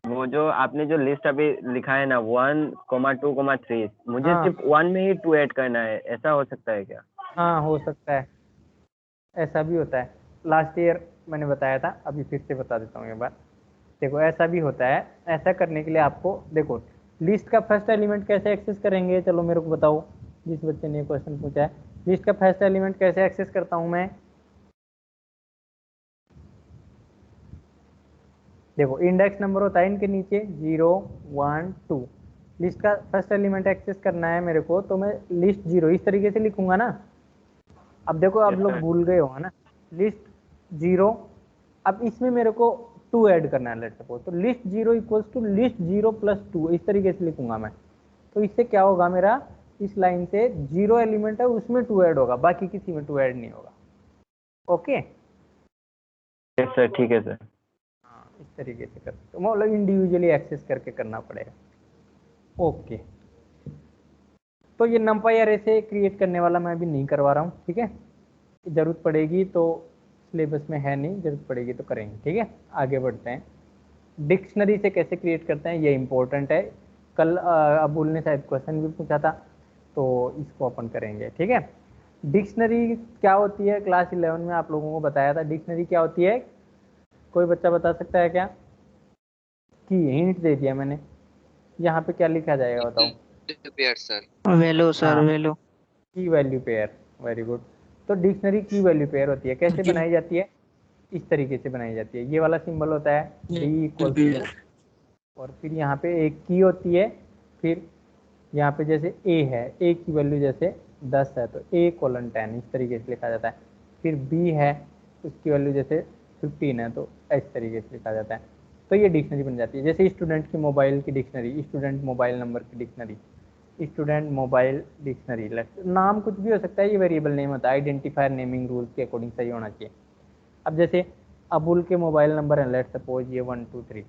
वो जो आपने जो लिस्ट अभी लिखा है ना 1, 2, 3, मुझे हाँ सिर्फ 1 में ही 2 ऐड करना है, ऐसा हो सकता है क्या? हाँ हो सकता है, ऐसा भी होता है। लास्ट ईयर मैंने बताया था, अभी फिर से बता देता हूँ एक बार। देखो ऐसा भी होता है। ऐसा करने के लिए आपको देखो लिस्ट का फर्स्ट एलिमेंट कैसे एक्सेस करेंगे, चलो मेरे को बताओ, जिस बच्चे ने क्वेश्चन पूछा है लिस्ट का फर्स्ट एलिमेंट कैसे एक्सेस करता हूँ मैं। देखो इंडेक्स नंबर होता है इनके नीचे 0, 1, 2। लिस्ट का फर्स्ट एलिमेंट एक्सेस करना है मेरे को, तो मैं लिस्ट 0 इस तरीके से लिखूंगा ना। अब देखो अब Yes, लोग sir. भूल गए हो ना, लिस्ट 0। अब इसमें मेरे को 2 ऐड करना है, लेट सपोज। तो लिस्ट 0 इक्वल्स टू लिस्ट 0 + 2 इस तरीके से लिखूंगा मैं। तो इससे क्या होगा, मेरा इस लाइन से 0 एलिमेंट है उसमें 2 ऐड होगा, बाकी किसी में 2 ऐड नहीं होगा। ओके यस सर, ठीक है सर। हाँ इस तरीके से कर सकते हो, मतलब इंडिविजुअली एक्सेस करके करना पड़ेगा। ओके तो ये नंपाई अरे से क्रिएट करने वाला मैं अभी नहीं करवा रहा हूँ, ठीक है। जरूरत पड़ेगी तो, सिलेबस में है नहीं, जरूरत पड़ेगी तो करेंगे, ठीक है। आगे बढ़ते हैं। डिक्शनरी से कैसे क्रिएट करते हैं ये इंपॉर्टेंट है। कल अबुल ने शायद क्वेश्चन भी पूछा था, तो इसको अपन करेंगे, ठीक है। डिक्शनरी क्या होती है, क्लास 11 में आप लोगों को बताया था डिक्शनरी क्या होती है। कोई बच्चा बता सकता है क्या? कि हिंट दे दिया मैंने। यहाँ पे क्या लिखा जाएगा बताओ? Pair sir. वैल्यू सर, हाँ वैल्यू। की वैल्यू पेयर, वेरी गुड। तो डिक्शनरी की वैल्यू पेयर होती है, कैसे बनाई जाती है? इस तरीके से बनाई जाती है। ये वाला सिंबल होता है डी इक्वल्स टू, और फिर यहाँ पे एक की होती है, फिर यहाँ पे जैसे ए है, ए की वैल्यू जैसे 10 है तो A:10 इस तरीके से लिखा जाता है। फिर बी है, उसकी वैल्यू जैसे 15 है तो इस तरीके से लिखा जाता है। तो ये डिक्शनरी बन जाती है। जैसे स्टूडेंट की मोबाइल की डिक्शनरी, स्टूडेंट मोबाइल नंबर की डिक्शनरी, स्टूडेंट मोबाइल डिक्शनरी। नाम कुछ भी हो सकता है, ये वेरिएबल नेम होता है, आइडेंटिफायर नेमिंग रूल्स के अकॉर्डिंग सही होना चाहिए। अब जैसे अबुल के मोबाइल नंबर है, लेट सपोज ये 1 2 3,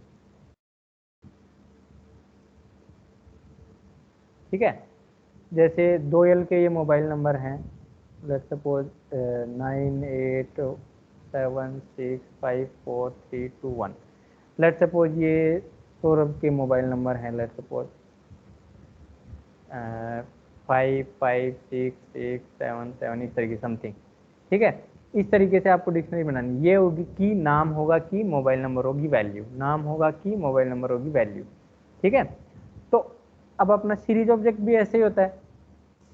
ठीक है। जैसे दोयल के ये मोबाइल नंबर हैं, लेट सपोज 98765432 1। लेट सपोज ये सौरभ के मोबाइल नंबर हैं, लेट सपोज 556677 इस तरीके समथिंग, ठीक है। इस तरीके से आपको डिक्शनरी बनानी। ये होगी की, नाम होगा की, मोबाइल नंबर होगी वैल्यू, नाम होगा की, मोबाइल नंबर होगी वैल्यू, ठीक है। तो अब अपना सीरीज ऑब्जेक्ट भी ऐसे ही होता है।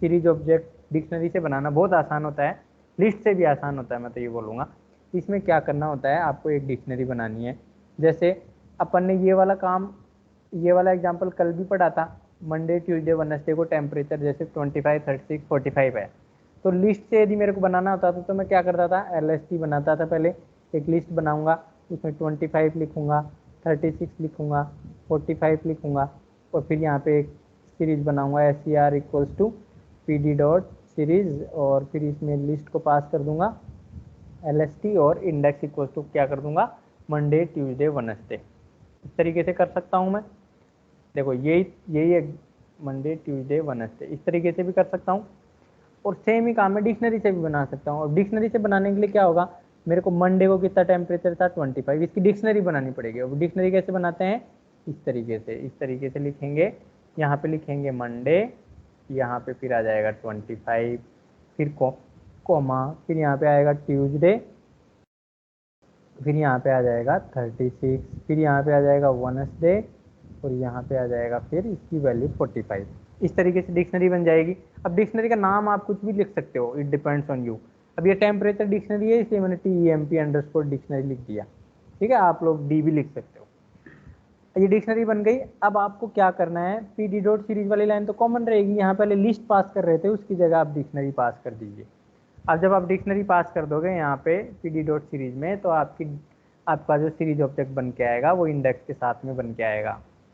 सीरीज ऑब्जेक्ट डिक्शनरी से बनाना बहुत आसान होता है, लिस्ट से भी आसान होता है, मैं तो ये बोलूँगा। इसमें क्या करना होता है, आपको एक डिक्शनरी बनानी है। जैसे अपन ने ये वाला काम, ये वाला एग्जांपल कल भी पढ़ा था। मंडे ट्यूसडे वेडनेसडे को टेम्परेचर जैसे 25 36 45 है, तो लिस्ट से यदि मेरे को बनाना होता था तो मैं क्या करता था, LST बनाता था। पहले एक लिस्ट बनाऊंगा, उसमें 25 लिखूंगा, 36 लिखूंगा, 45 लिखूंगा, और फिर यहाँ पे एक सीरीज बनाऊंगा, SCR equals to PD dot series, और फिर इसमें लिस्ट को पास कर दूंगा LST, और इंडेक्स इक्वल्स टू क्या कर दूंगा, मंडे ट्यूसडे वेडनेसडे। इस तरीके से कर सकता हूँ मैं। देखो यही यही है, मंडे ट्यूसडे वेडनेसडे इस तरीके से भी कर सकता हूँ। और सेम ही काम है डिक्शनरी से भी बना सकता हूँ। और डिक्शनरी से बनाने के लिए क्या होगा, मेरे को मंडे को कितना टेम्परेचर था 25, इसकी डिक्शनरी बनानी पड़ेगी। और डिक्शनरी कैसे बनाते हैं, इस तरीके से लिखेंगे। यहाँ पे लिखेंगे मंडे, यहाँ पे फिर आ जाएगा 25, फिर कोमा, फिर यहाँ पे आएगा ट्यूसडे, फिर यहाँ पे आ जाएगा 36, फिर यहाँ पे आ जाएगा वेडनेसडे, और यहाँ पे आ जाएगा फिर इसकी वैल्यू 45। इस तरीके से डिक्शनरी बन जाएगी। अब डिक्शनरी का नाम आप कुछ भी लिख सकते हो, इट डिपेंड्स ऑन यू। अब ये टेम्परेचर डिक्शनरी है इसलिए मैंने TEMP डिक्शनरी लिख दिया, ठीक है। आप लोग डी भी लिख सकते हो। ये डिक्शनरी बन गई। अब आपको क्या करना है, PD डॉट सीरीज वाली लाइन तो कॉमन रहेगी, यहाँ पहले लिस्ट पास कर रहे थे, उसकी जगह आप डिक्शनरी पास कर दीजिए। अब जब आप डिक्शनरी पास कर दोगे यहाँ पे pd डॉट सीरीज में, तो आपका जो सीरीज ऑब्जेक्ट बन के आएगा वो इंडेक्स के साथ में बन के आएगा।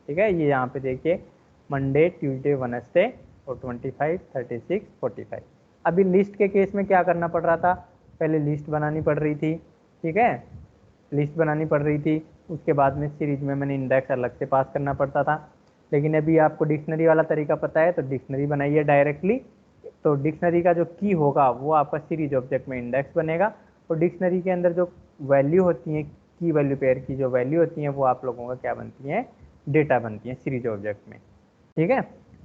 ठीक है, ये यहाँ पे देखिए मंडे, ट्यूसडे, वेडनेसडे और 25, 36, 45। अभी लिस्ट के केस में क्या करना पड़ रहा था, पहले लिस्ट बनानी पड़ रही थी। ठीक है, लिस्ट बनानी पड़ रही थी, उसके बाद में सीरीज में मैंने इंडेक्स अलग से पास करना पड़ता था। लेकिन अभी आपको डिक्शनरी वाला तरीका पता है, तो डिक्शनरी बनाइए डायरेक्टली। तो डिक्शनरी का जो की होगा वो आपका सीरीज ऑब्जेक्ट में इंडेक्स बनेगा, और डिक्शनरी के अंदर जो वैल्यू होती है, की वैल्यू पेयर की जो वैल्यू होती है, वो आप लोगों का क्या बनती है, डेटा बनती है सीरीज ऑब्जेक्ट में। ठीक है,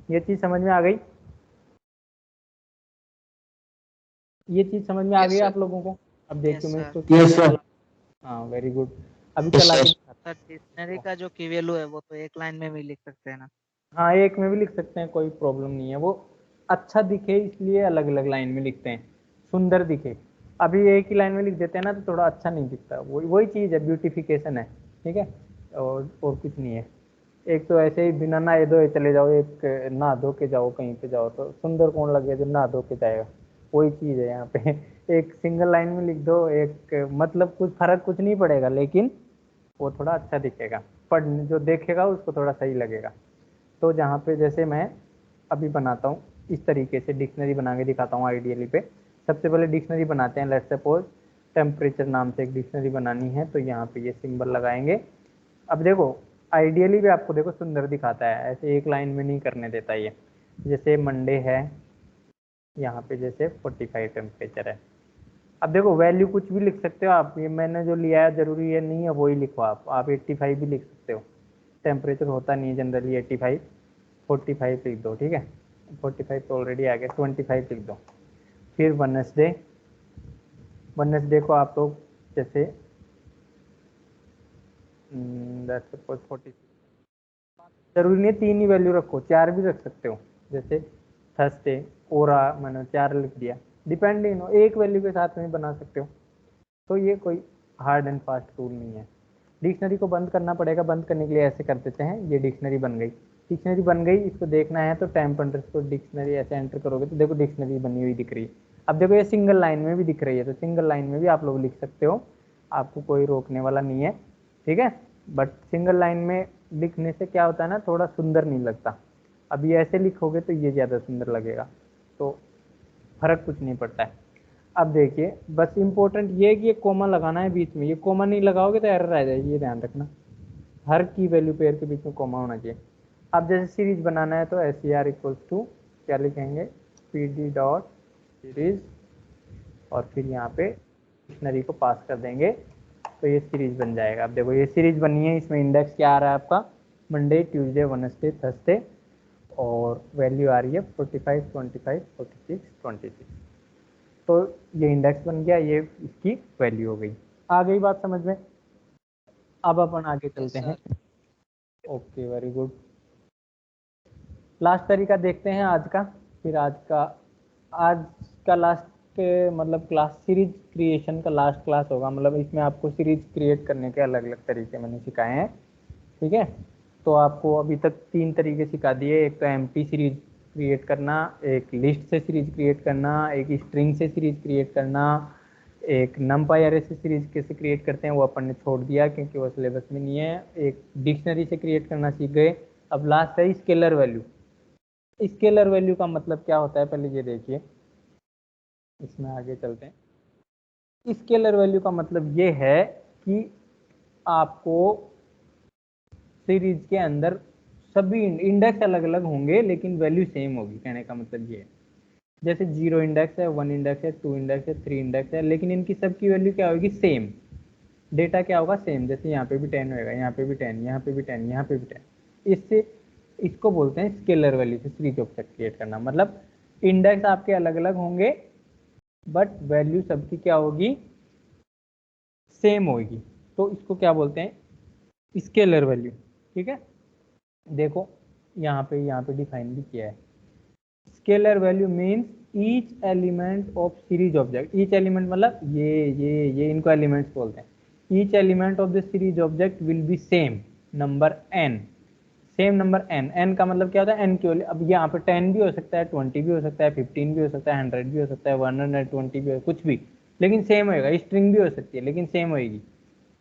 ये चीज़ समझ में आ गई? ये चीज़ समझ में आ गई आप लोगों को? अब देखिए मैं इसको, यस सर। हाँ वेरी गुड। अभी चला के सर डिक्शनरी का जो की वैल्यू है वो तो एक लाइन में भी लिख सकते हैं ना? हाँ एक में भी लिख सकते हैं, कोई प्रॉब्लम नहीं है। वो अच्छा दिखे इसलिए अलग अलग लाइन में लिखते हैं, सुंदर दिखे। अभी एक ही लाइन में लिख देते हैं ना तो थोड़ा अच्छा नहीं दिखता। वही चीज़ है, ब्यूटिफिकेशन है। ठीक है, और कुछ नहीं है। एक तो ऐसे ही बिना नहाए धोए चले जाओ, एक नहा धो के जाओ कहीं पे जाओ, तो सुंदर कौन लगे जो नहा धो के जाएगा। वही चीज़ है यहाँ पे। एक सिंगल लाइन में लिख दो, एक मतलब कुछ फर्क कुछ नहीं पड़ेगा, लेकिन वो थोड़ा अच्छा दिखेगा, पढ़ जो देखेगा उसको थोड़ा सही लगेगा। तो जहाँ पे जैसे मैं अभी बनाता हूँ इस तरीके से डिक्शनरी बना के दिखाता हूँ आइडियली पे। सबसे पहले डिक्शनरी बनाते हैं। लेट्स सपोज टेम्परेचर नाम से एक डिक्शनरी बनानी है, तो यहाँ पे ये सिंबल लगाएंगे। अब देखो आइडियली भी आपको देखो सुंदर दिखाता है, ऐसे एक लाइन में नहीं करने देता ये। जैसे मंडे है, यहाँ पे जैसे 45 टेम्परेचर है। अब देखो वैल्यू कुछ भी लिख सकते हो आप, ये मैंने जो लिया है जरूरी है नहीं है वही लिखो आप 85 भी लिख सकते हो। टेम्परेचर होता नहीं है जनरली 85, 45 लिख दो। ठीक है, 45 तो ऑलरेडी आ गया, 25 लिख दो। फिर वेडनेसडे, वेडनेसडे को आप लोग जैसे 46, जरूरी नहीं 3 ही वैल्यू रखो, 4 भी रख सकते हो। जैसे थर्सडे ओरा मैंने 4 लिख दिया, डिपेंडिंग एक वैल्यू के साथ में बना सकते हो। तो ये कोई हार्ड एंड फास्ट रूल नहीं है। डिक्शनरी को बंद करना पड़ेगा, बंद करने के लिए ऐसे कर देते हैं। ये डिक्शनरी बन गई, डिक्शनरी बन गई। इसको देखना है तो टेम्प अंडरस्कोर डिक्शनरी ऐसे एंटर करोगे तो देखो डिक्शनरी बनी हुई दिख रही है। अब देखो ये सिंगल लाइन में भी दिख रही है, तो सिंगल लाइन में भी आप लोग लिख सकते हो, आपको कोई रोकने वाला नहीं है। ठीक है, बट सिंगल लाइन में लिखने से क्या होता है ना, थोड़ा सुंदर नहीं लगता। अब ये ऐसे लिखोगे तो ये ज़्यादा सुंदर लगेगा, तो फर्क कुछ नहीं पड़ता है। अब देखिए बस इम्पोर्टेंट ये है कि ये कोमा लगाना है बीच में, ये कोमा नहीं लगाओगे तो एरर आ जाएगी, ये ध्यान रखना। हर की वैल्यू पेयर के बीच में कोमा होना चाहिए। अब जैसे सीरीज बनाना है तो SCR इक्वल्स टू क्या लिखेंगे, PD डॉट सीरीज, और फिर यहाँ पे डिक्शनरी को पास कर देंगे तो ये सीरीज बन जाएगा। अब देखो ये सीरीज बनी है, इसमें इंडेक्स क्या आ रहा है आपका, मंडे, ट्यूसडे, वेडनेसडे, थर्सडे, और वैल्यू आ रही है 45, 25, 46, 26। तो ये इंडेक्स बन गया, ये इसकी वैल्यू हो गई। आ गई बात समझ में? अब अपन आगे चलते हैं। Okay very good. लास्ट तरीका देखते हैं आज का। फिर आज का लास्ट मतलब क्लास सीरीज क्रिएशन का लास्ट क्लास होगा। मतलब इसमें आपको सीरीज क्रिएट करने के अलग अलग तरीके मैंने सिखाए हैं। ठीक है, तो आपको अभी तक 3 तरीके सिखा दिए। एक तो एम्प्टी सीरीज क्रिएट करना, एक लिस्ट से सीरीज क्रिएट करना, एक स्ट्रिंग से सीरीज क्रिएट करना, एक नमपाई अरे से सीरीज कैसे क्रिएट करते हैं वो अपन ने छोड़ दिया क्योंकि वो सिलेबस में नहीं है। एक डिक्शनरी से क्रिएट करना सीख गए। अब लास्ट है स्केलर वैल्यू। स्केलर वैल्यू का मतलब क्या होता है पहले ये देखिए, इसमें आगे चलते हैं। स्केलर वैल्यू का मतलब ये है कि आपको सीरीज के अंदर सभी इंडेक्स अलग अलग होंगे लेकिन वैल्यू सेम होगी। कहने का मतलब ये है, जैसे 0 इंडेक्स है, 1 इंडेक्स है, 2 इंडेक्स है, 3 इंडेक्स है, लेकिन इनकी सबकी वैल्यू क्या होगी, सेम। डेटा क्या होगा, सेम। जैसे यहाँ पे भी 10 होएगा, यहाँ पे भी 10, यहाँ पे भी 10, यहाँ पे भी 10। इससे इसको बोलते हैं स्केलर वैल्यू से सीरीज ऑब्जेक्ट क्रिएट करना। मतलब इंडेक्स आपके अलग अलग होंगे बट वैल्यू सबकी क्या होगी, सेम होगी। तो इसको क्या बोलते हैं, स्केलर वैल्यू। ठीक है, देखो यहाँ पे डिफाइन भी किया है। Scalar value means each element of series object. Each element मतलब ये इनको एलिमेंट्स बोलते हैं। Each element of the series object will be same number n। Same number n का मतलब क्या होता है n की वैल्यू, अब यहाँ पे 10 भी हो सकता है, 20 भी हो सकता है, 15 भी हो सकता है, 100 भी हो सकता है, 120 भी हो, कुछ भी, लेकिन सेम होएगा। स्ट्रिंग भी हो सकती है लेकिन सेम होएगी।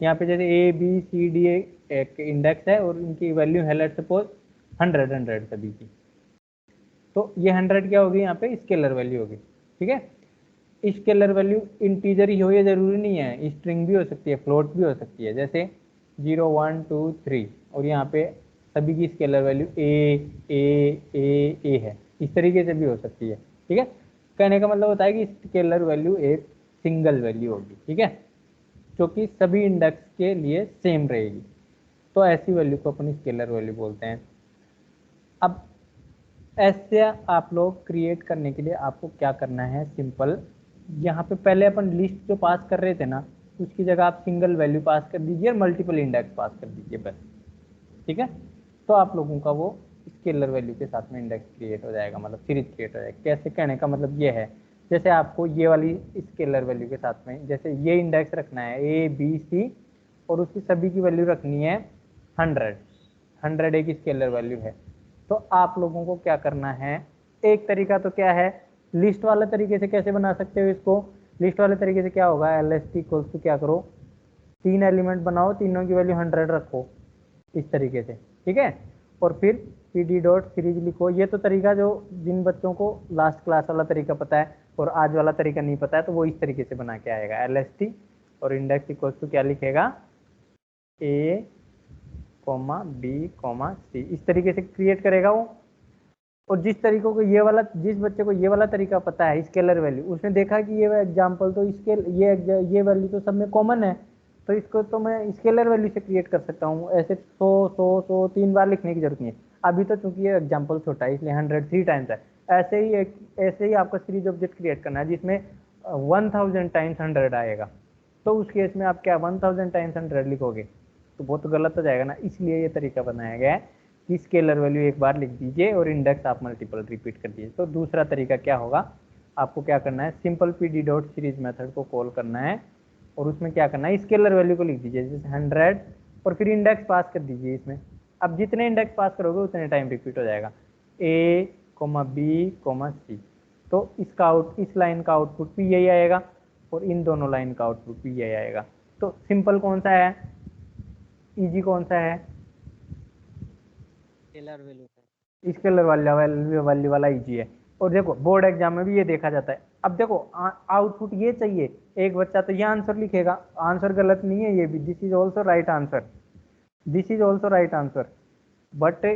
यहाँ पे जैसे ए बी सी डी एक इंडेक्स है और इनकी वैल्यू है लेट्स सपोज 100 सभी की, तो ये 100 क्या होगी यहाँ पे स्केलर वैल्यू होगी। ठीक है, स्केलर वैल्यू इंटीजर ही हो, ये जरूरी नहीं है, स्ट्रिंग भी हो सकती है, फ्लोट भी हो सकती है, जैसे 0 1 2 3 और यहाँ पे सभी की स्केलर वैल्यू ए है, इस तरीके से भी हो सकती है। ठीक है, कहने का मतलब होता है कि स्केलर वैल्यू एक सिंगल वैल्यू होगी। ठीक है, जो कि सभी इंडेक्स के लिए सेम रहेगी, तो ऐसी वैल्यू को अपन स्केलर वैल्यू बोलते हैं। अब ऐसे आप लोग क्रिएट करने के लिए आपको क्या करना है, सिंपल, यहाँ पे पहले अपन लिस्ट जो पास कर रहे थे ना, उसकी जगह आप सिंगल वैल्यू पास कर दीजिए और मल्टीपल इंडेक्स पास कर दीजिए बस। ठीक है, तो आप लोगों का वो स्केलर वैल्यू के साथ में इंडेक्स क्रिएट हो जाएगा, मतलब सीरीज क्रिएट हो जाएगा। कैसे, कहने का मतलब ये है, जैसे आपको ये वाली स्केलर वैल्यू के साथ में जैसे ये इंडेक्स रखना है ए बी सी और उसकी सभी की वैल्यू रखनी है 100 एक स्केलर वैल्यू है, तो आप लोगों को क्या करना है, एक तरीका तो क्या है, लिस्ट वाले तरीके से कैसे बना सकते हो इसको। लिस्ट वाले तरीके से क्या होगा, LST इक्वल्स टू क्या करो, 3 एलिमेंट बनाओ, तीनों की वैल्यू 100 रखो इस तरीके से। ठीक है, और फिर pd डॉट सीरीज लिखो। ये तो तरीका जो जिन बच्चों को लास्ट क्लास वाला तरीका पता है और आज वाला तरीका नहीं पता है, तो वो इस तरीके से बना के आएगा, LST और इंडेक्स इक्वल्स टू क्या लिखेगा, ए कॉमा बी कॉमा सी, इस तरीके से क्रिएट करेगा वो। और जिस तरीकों को ये वाला, जिस बच्चे को ये वाला तरीका पता है स्केलर वैल्यू, उसने देखा कि ये एग्जांपल तो इसके ये वैल्यू तो सब में कॉमन है, तो इसको तो मैं स्केलर वैल्यू से क्रिएट कर सकता हूँ। ऐसे 100 3 बार लिखने की जरूरत नहीं है। अभी तो चूंकि ये एग्जांपल छोटा है इसलिए 100 3 टाइम्स है। ऐसे ही आपको सीरीज ऑब्जेक्ट क्रिएट करना है जिसमें 1000 टाइम्स 100 आएगा, तो उस केस में आप क्या 1000 टाइम्स 100 लिखोगे, तो वो तो गलत हो जाएगा ना। इसलिए ये तरीका बनाया गया है कि स्केलर वैल्यू एक बार लिख दीजिए और इंडेक्स आप मल्टीपल रिपीट कर दीजिए। तो दूसरा तरीका क्या होगा, आपको क्या करना है, simple pd dot series method को कॉल करना है और उसमें क्या करना है, स्केलर वैल्यू को लिख दीजिए जैसे 100 और फिर इंडेक्स पास कर दीजिए इसमें। अब जितने इंडेक्स पास करोगे उतने टाइम रिपीट हो जाएगा, a, b, c। तो इस लाइन का आउटपुट भी यही आएगा और इन दोनों लाइन का आउटपुट भी यही आएगा। तो सिंपल कौन सा है, इजी कौन सा है, स्केलर वैल्यू स्केलर वाला इजी है। और देखो बोर्ड एग्जाम में भी ये देखा जाता है। अब देखो आउटपुट ये चाहिए, एक बच्चा तो ये आंसर लिखेगा, आंसर गलत नहीं है ये भी, this is also right answer, this is also right answer, but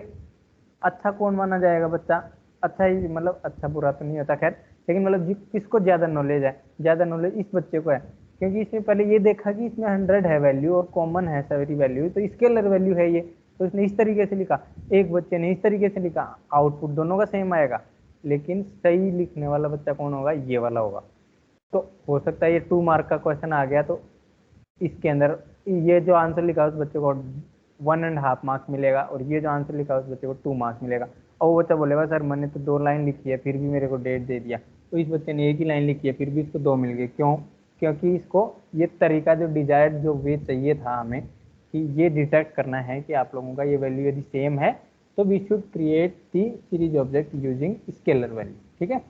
अच्छा कौन माना जाएगा बच्चा, अच्छा ही मतलब अच्छा बुरा तो नहीं होता खैर, लेकिन मतलब किसको ज्यादा नॉलेज है, ज्यादा नॉलेज इस बच्चे को है, क्योंकि इसने पहले ये देखा कि इसमें 100 है वैल्यू और कॉमन है सारी वैल्यू, तो स्केलर वैल्यू है ये, तो इसने इस तरीके से लिखा। एक बच्चे ने इस तरीके से लिखा, आउटपुट दोनों का सेम आएगा, लेकिन सही लिखने वाला बच्चा कौन होगा, ये वाला होगा। तो हो सकता है ये 2 मार्क का क्वेश्चन आ गया, तो इसके अंदर ये जो आंसर लिखा उस बच्चे को 1.5 मार्क्स मिलेगा और ये जो आंसर लिखा उस बच्चे को 2 मार्क्स मिलेगा। और वो बच्चा बोलेगा सर मैंने तो 2 लाइन लिखी है फिर भी मेरे को 1.5 दे दिया, तो इस बच्चे ने एक ही लाइन लिखी है फिर भी इसको 2 मिल गए, क्यों, क्योंकि इसको ये तरीका जो डिजायर्ड जो वे चाहिए था हमें कि ये डिटेक्ट करना है कि आप लोगों का ये वैल्यू यदि सेम है तो we should create the series object using scalar value. ठीक है,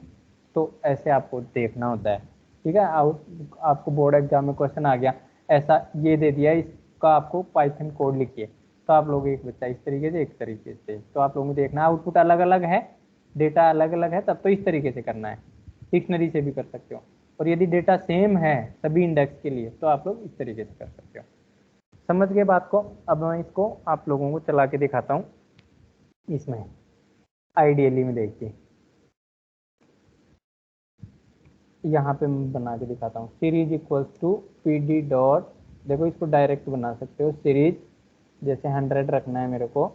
तो ऐसे आपको देखना होता है। ठीक है, आपको बोर्ड एग्जाम में क्वेश्चन आ गया ऐसा ये दे दिया, इसका आपको पाइथन कोड लिखिए, तो आप लोग एक बच्चा इस तरीके से एक तरीके से, तो आप लोगों को देखना आउटपुट अलग अलग है, डेटा अलग अलग है, तब तो इस तरीके से करना है, डिक्शनरी से भी कर सकते हो। और यदि डेटा सेम है सभी इंडेक्स के लिए तो आप लोग इस तरीके से कर सकते हो। समझ गए बात को। अब मैं इसको आप लोगों को चला के दिखाता हूँ, इसमें आइडियली में देखिए, यहाँ पे मैं बना के दिखाता हूँ, series equals to pd dot, देखो इसको डायरेक्ट बना सकते हो, सीरीज जैसे 100 रखना है मेरे को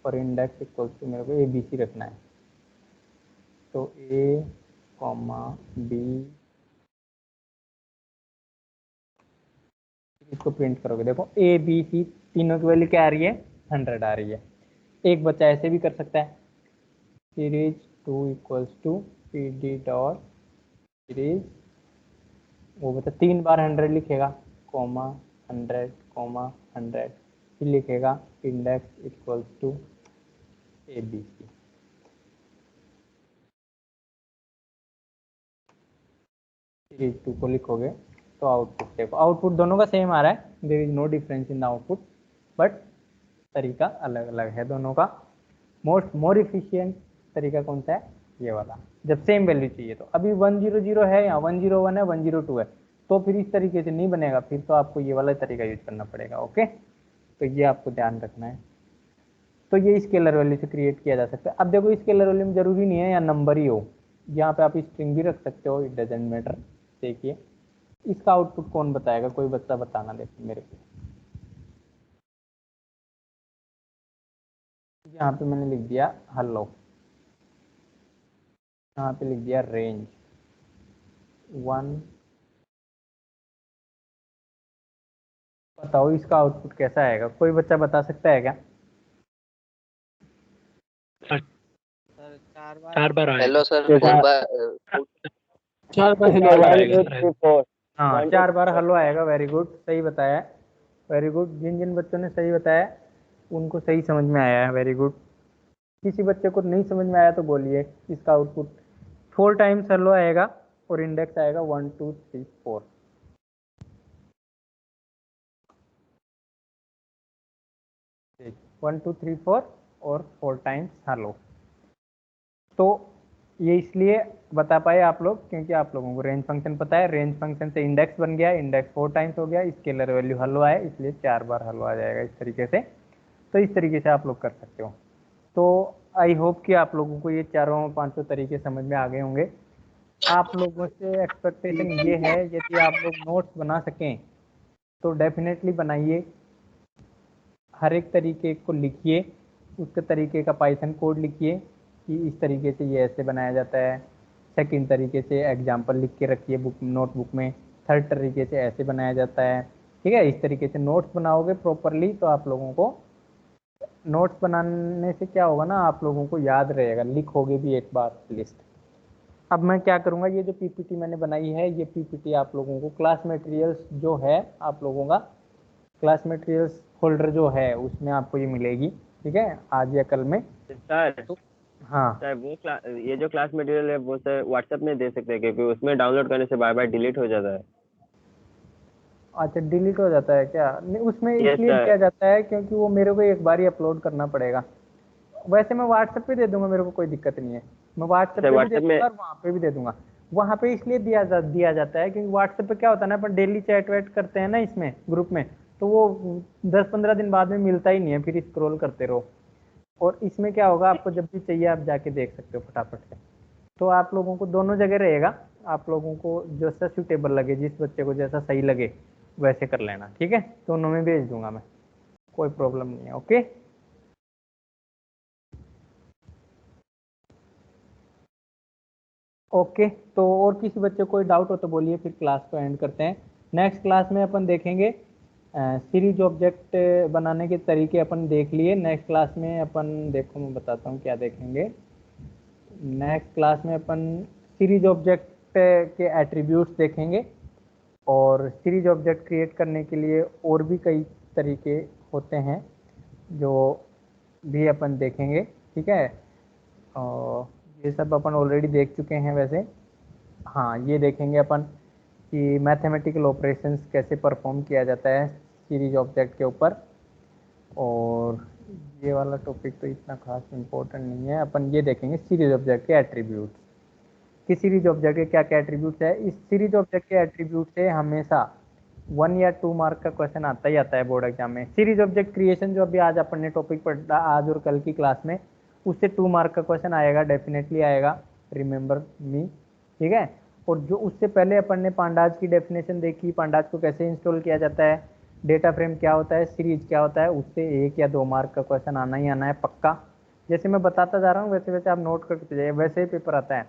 और इंडेक्स इक्वल्स टू मेरे को ABC रखना है, तो A, B, इसको प्रिंट करोगे, देखो ABC तीनों की वैल्यू क्या आ रही है, 100 आ रही है। एक बच्चा ऐसे भी कर सकता है, series 2 equals to pd dot series, वो बच्चा 3 बार 100 लिखेगा, कॉमा 100 कॉमा 100, फिर लिखेगा index equals to ABC। Series 2 को लिखोगे तो आउटपुट देखो, आउटपुट दोनों का सेम आ रहा है, there is no difference in the output, but तरीका अलग अलग है दोनों का। मोर इफिशियंट तरीका कौन सा है? ये वाला, जब सेम वैल्यू चाहिए। तो अभी 100 है, यहाँ 101 है, 102 है, तो फिर इस तरीके से नहीं बनेगा, फिर तो आपको ये वाला तरीका यूज करना पड़ेगा। ओके, तो ये आपको ध्यान रखना है। तो ये स्केलर वैल्यू से क्रिएट किया जा सकता है। अब देखो स्केलर वैल्यू में जरूरी नहीं है या नंबर ही हो, यहाँ पे आप स्ट्रिंग भी रख सकते हो, इट डजेंट मैटर। देखिए इसका आउटपुट कौन बताएगा, कोई बच्चा बताना देखो मेरे को। यहाँ पे मैंने लिख दिया हेलो, यहाँ पे लिख दिया रेंज 1। बताओ इसका आउटपुट कैसा आएगा, कोई बच्चा बता सकता है क्या? सर चार बार आएगा। हेलो सर, जैसा- 4 बार हेलो One, आएगा two, सर। three, four. हाँ, 4 बार हेलो आएगा। वेरी गुड, सही बताया है, वेरी गुड। जिन जिन बच्चों ने सही बताया उनको सही समझ में आया है, वेरी गुड। किसी बच्चे को नहीं समझ में आया तो बोलिए। इसका आउटपुट 4 टाइम्स हेलो आएगा और इंडेक्स आएगा 1 2 3 4। 1 2 3 4 और 4 टाइम्स हेलो। तो ये इसलिए बता पाए आप लोग क्योंकि आप लोगों को रेंज फंक्शन पता है। रेंज फंक्शन से इंडेक्स बन गया, इंडेक्स 4 टाइम्स हो गया, स्केलर वैल्यू हेलो आए, इसलिए 4 बार हेलो आ जाएगा इस तरीके से। तो इस तरीके से आप लोग कर सकते हो। तो आई होप कि आप लोगों को ये चारों पांचों तरीके समझ में आ गए होंगे। आप लोगों से एक्सपेक्टेशन ये है, यदि आप लोग नोट्स बना सकें तो डेफिनेटली बनाइए। हर एक तरीके को लिखिए, उसके तरीके का पाइथन कोड लिखिए कि इस तरीके से ये ऐसे बनाया जाता है। सेकंड तरीके से एग्जाम्पल लिख के रखिए बुक नोटबुक में। थर्ड तरीके से ऐसे बनाया जाता है। ठीक है, इस तरीके से नोट्स बनाओगे प्रॉपरली तो आप लोगों को नोट्स बनाने से क्या होगा ना, आप लोगों को याद रहेगा, लिखोगे भी एक बार लिस्ट। अब मैं क्या करूँगा, ये जो पीपीटी मैंने बनाई है, ये पीपीटी आप लोगों को क्लास मटेरियल्स जो है आप लोगों का क्लास मटेरियल्स फोल्डर जो है उसमें आपको ये मिलेगी। ठीक है, आज या कल में। सर तो हाँ, सर ये जो क्लास मटेरियल है वो सर व्हाट्सएप में दे सकते हैं, क्योंकि उसमें डाउनलोड करने से बार बार डिलीट हो जाता है। अच्छा डिलीट हो जाता है क्या? नहीं, उसमें Yes, इसलिए sir. किया जाता है क्योंकि वो मेरे को एक बार ही अपलोड करना पड़ेगा। वैसे मैं व्हाट्सएप पे दे दूंगा, मेरे को कोई दिक्कत नहीं है। मैं व्हाट्सएप अच्छा, पे भी दे WhatsApp में- दूंगा और वहाँ पे भी दे दूंगा। वहाँ पे इसलिए दिया जाता है क्योंकि व्हाट्सएप पे क्या होता है ना, अपन डेली चैट वैट करते हैं ना इसमें ग्रुप में, तो वो 10-15 दिन बाद में मिलता ही नहीं है, फिर स्क्रॉल करते रहो। और इसमें क्या होगा, आपको जब भी चाहिए आप जाके देख सकते हो फटाफट से। तो आप लोगों को दोनों जगह रहेगा, आप लोगों को जैसा सूटेबल लगे, जिस बच्चे को जैसा सही लगे वैसे कर लेना। ठीक है, दोनों में भेज दूंगा मैं, कोई प्रॉब्लम नहीं है। Okay, okay. तो और किसी बच्चे को कोई डाउट हो तो बोलिए, फिर क्लास को एंड करते हैं। नेक्स्ट क्लास में अपन देखेंगे सीरीज ऑब्जेक्ट बनाने के तरीके अपन देख लिए। नेक्स्ट क्लास में अपन, देखो मैं बताता हूँ क्या देखेंगे। नेक्स्ट क्लास में अपन सीरीज ऑब्जेक्ट के एट्रीब्यूट्स देखेंगे, और सीरीज ऑब्जेक्ट क्रिएट करने के लिए और भी कई तरीके होते हैं जो भी अपन देखेंगे। ठीक है, और ये सब अपन ऑलरेडी देख चुके हैं वैसे। हाँ, ये देखेंगे अपन कि मैथमेटिकल ऑपरेशंस कैसे परफॉर्म किया जाता है सीरीज ऑब्जेक्ट के ऊपर। और ये वाला टॉपिक तो इतना खास इम्पोर्टेंट नहीं है। अपन ये देखेंगे सीरीज ऑब्जेक्ट के एट्रीब्यूट्स कि सीरीज ऑब्जेक्ट के क्या क्या एट्रीब्यूट्स है। इस सीरीज ऑब्जेक्ट के एट्रीब्यूट से हमेशा 1 या 2 मार्क का क्वेश्चन आता ही आता है बोर्ड एग्जाम में। सीरीज ऑब्जेक्ट क्रिएशन जो अभी आज अपन ने टॉपिक पढ़ा आज और कल की क्लास में, उससे 2 मार्क का क्वेश्चन आएगा, डेफिनेटली आएगा, रिमेंबर मी। ठीक है, और जो उससे पहले अपन ने पांडाज की डेफिनेशन देखी, पांडाज को कैसे इंस्टॉल किया जाता है, डेटा फ्रेम क्या होता है, सीरीज क्या होता है, उससे 1 या 2 मार्क का क्वेश्चन आना ही आना है पक्का। जैसे मैं बताता जा रहा हूँ वैसे वैसे आप नोट करते जाइए, वैसे ही पेपर आता है।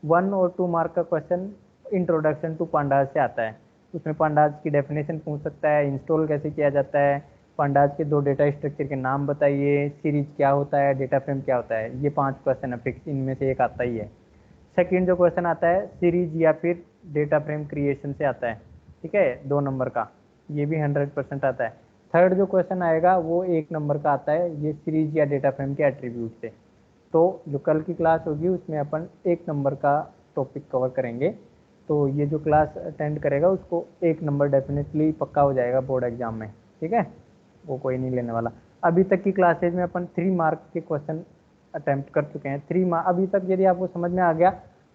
1 और 2 मार्क का क्वेश्चन इंट्रोडक्शन टू पांडाज से आता है। उसमें पांडाज की डेफिनेशन पूछ सकता है, इंस्टॉल कैसे किया जाता है, पांडाज के 2 डेटा स्ट्रक्चर के नाम बताइए, सीरीज क्या होता है, डेटा फ्रेम क्या होता है। ये 5 क्वेश्चन है फिक्स, इनमें से एक आता ही है। सेकंड जो क्वेश्चन आता है सीरीज या फिर डेटा फ्रेम क्रिएशन से आता है। ठीक है, 2 नंबर का, ये भी 100% आता है। थर्ड जो क्वेश्चन आएगा वो 1 नंबर का आता है, ये सीरीज या डेटा फ्रेम के एट्रीब्यूट से। तो जो कल की क्लास होगी उसमें अपन 1 नंबर का टॉपिक कवर करेंगे। तो ये जो क्लास अटेंड करेगा उसको 1 नंबर डेफिनेटली पक्का हो जाएगा बोर्ड एग्जाम में, ठीक है, वो कोई नहीं लेने वाला। अभी तक की क्लासेज में अपन 3 मार्क के क्वेश्चन अटेम्प्ट कर चुके हैं। 3 मार्क अभी तक यदि आपको समझ में आ गया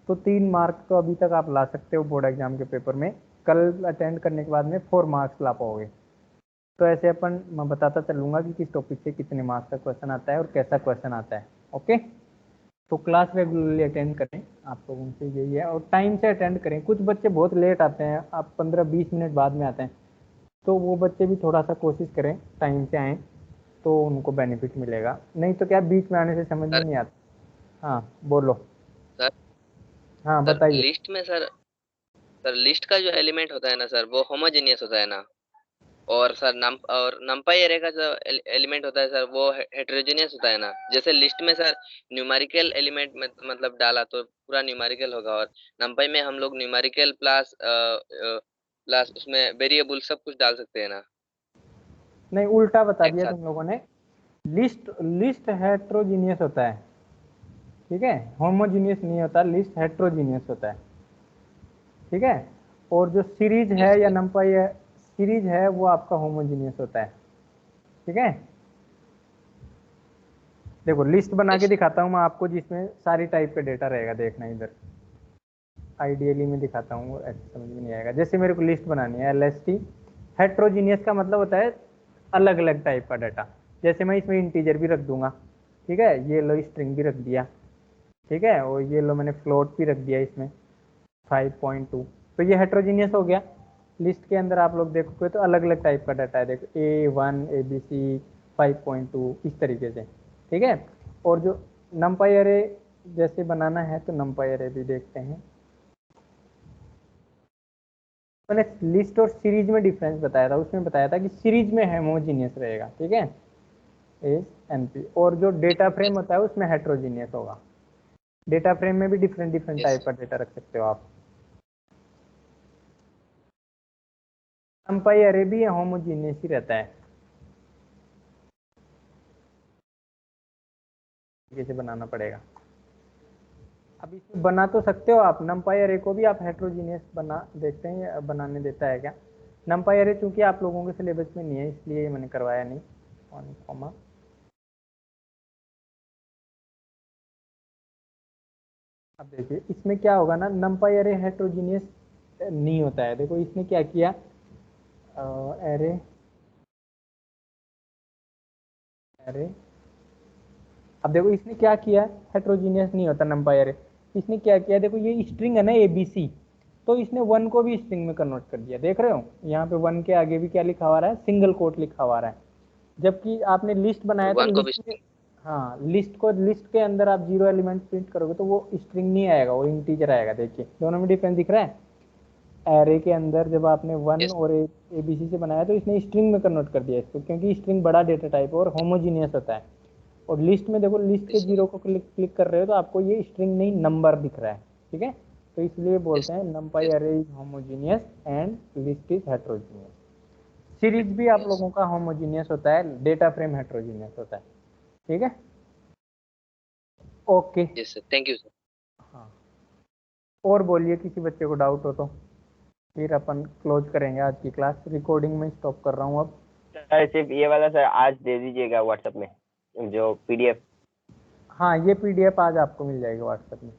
तो 3 मार्क तो अभी तक आप ला सकते हो बोर्ड एग्जाम के पेपर में। कल अटेंड करने के बाद में 4 मार्क्स ला पाओगे। तो ऐसे अपन मैं बताता चलूंगा कि किस टॉपिक से कितने मार्क्स का क्वेश्चन आता है और कैसा क्वेश्चन आता है। ओके, तो क्लास रेगुलरली अटेंड करें, आप लोगों से यही है, और टाइम से अटेंड करें। कुछ बच्चे बहुत लेट आते हैं, आप 15-20 मिनट बाद में आते हैं, तो वो बच्चे भी थोड़ा सा कोशिश करें टाइम से आएँ, तो उनको बेनिफिट मिलेगा। नहीं तो क्या बीच में आने से समझ में नहीं आता। हाँ बोलो। सर हाँ सर बताइए। लिस्ट में सर लिस्ट का जो एलिमेंट होता है ना सर, वो होमोजेनियस होता है ना। और सर नंपाई एरे का जो एलिमेंट होता है सर, वो हेटेरोजेनियस होता है ना। जैसे लिस्ट में सर न्यूमेरिकल एलिमेंट में मतलब डाला तो पूरा न्यूमेरिकल होगा, और नंपाई में हम लोग न्यूमेरिकल प्लस प्लस उसमें वेरिएबल सब कुछ डाल सकते हैं ना नहीं, उल्टा बता एक दिया साथ। तुम लोगों ने। लिस्ट लिस्ट हेट्रोजीनियस होता है, ठीक है, होमोजीनियस नहीं होता, लिस्ट हेट्रोजीनियस होता है, ठीक है। और जो सीरीज है यस या सर। नंपाई है, सीरीज है, वो आपका होमोजीनियस होता है, ठीक है। देखो लिस्ट बना के यस दिखाता हूँ मैं आपको, जिसमें सारी टाइप का डेटा रहेगा, देखना इधर। आइडियली मैं दिखाता हूँ, ऐसे समझ में नहीं आएगा। जैसे मेरे को लिस्ट बनानी है, LST हेट्रोजीनियस का मतलब होता है अलग अलग टाइप का डाटा। जैसे मैं इसमें इंटीजर भी रख दूंगा, ठीक है, ये लो स्ट्रिंग भी रख दिया, ठीक है, और ये लो मैंने फ्लोट भी रख दिया इसमें 5.2, तो ये हेट्रोजीनियस हो गया। लिस्ट के अंदर आप लोग देखोगे तो अलग अलग टाइप का डाटा है, देखो A1 ABC 5.2 इस तरीके से, ठीक है। और जो नंपाई अरे जैसे बनाना है तो नंपाई अरे भी देखते हैं। मैंने लिस्ट और सीरीज में डिफरेंस बताया था, उसमें बताया था कि सीरीज में होमोजीनियस रहेगा, ठीक है, एस NP, और जो डेटा फ्रेम होता है उसमें हेट्रोजीनियस होगा। डेटा फ्रेम में भी डिफरेंट डिफरेंट यस टाइप का डेटा रख सकते हो आप। नंपाई अरे भी होमोजीनियस ही रहता है, कैसे बनाना पड़ेगा। अब इसमें बना तो सकते हो आप, नंपाई अरे को भी आप हेट्रोजीनियस बना देखते हैं, या बनाने देता है क्या। नंपाई अरे चूंकि आप लोगों के सिलेबस में नहीं है, इसलिए मैंने करवाया नहीं। 1 कॉमा, अब देखिए इसमें क्या होगा ना, नंपाई अरे हेट्रोजीनियस नहीं होता है। देखो इसने क्या किया, अरे अरे अब देखो इसने क्या किया, हेट्रोजीनियस नहीं होता नंपाई अरे। इसने क्या किया, देखो ये स्ट्रिंग है ना ABC, तो इसने 1 को भी स्ट्रिंग में कन्वर्ट कर दिया। देख रहे हो यहाँ पे 1 के आगे भी क्या लिखा हुआ रहा है, सिंगल कोट लिखा हुआ रहा है। जबकि आपने लिस्ट बनाया तो वन को भी। लिस्ट में, हाँ लिस्ट के अंदर आप 0 एलिमेंट प्रिंट करोगे तो वो स्ट्रिंग नहीं आएगा, वो इंटीजर आएगा। देखिए दोनों में डिफरेंस दिख रहा है। एरे के अंदर जब आपने 1 यस और ABC से बनाया तो इसने स्ट्रिंग में कन्वर्ट कर दिया इसको, क्योंकि स्ट्रिंग बड़ा डेटा टाइप और होमोजीनियस होता है। और लिस्ट में देखो, लिस्ट के यस 0 को क्लिक कर रहे हो तो आपको ये स्ट्रिंग नहीं नंबर दिख रहा है, ठीक है। तो इसलिए बोलते यस हैं नंपाई यस अरे is homogeneous and list is heterogeneous. Series भी आप यस लोगों का होमोजीनियस होता है, डेटा फ्रेम हेट्रोजीनियस होता है, ठीक है। Okay. Yes sir, thank you sir. हाँ, और बोलिए, किसी बच्चे को डाउट हो तो फिर अपन क्लोज करेंगे आज की क्लास। रिकॉर्डिंग में स्टॉप कर रहा हूँ अब। सर सिर्फ ये वाला सर आज दे दीजिएगा व्हाट्सएप में, जो PDF। हाँ, ये PDF आज आपको मिल जाएगी व्हाट्सएप में।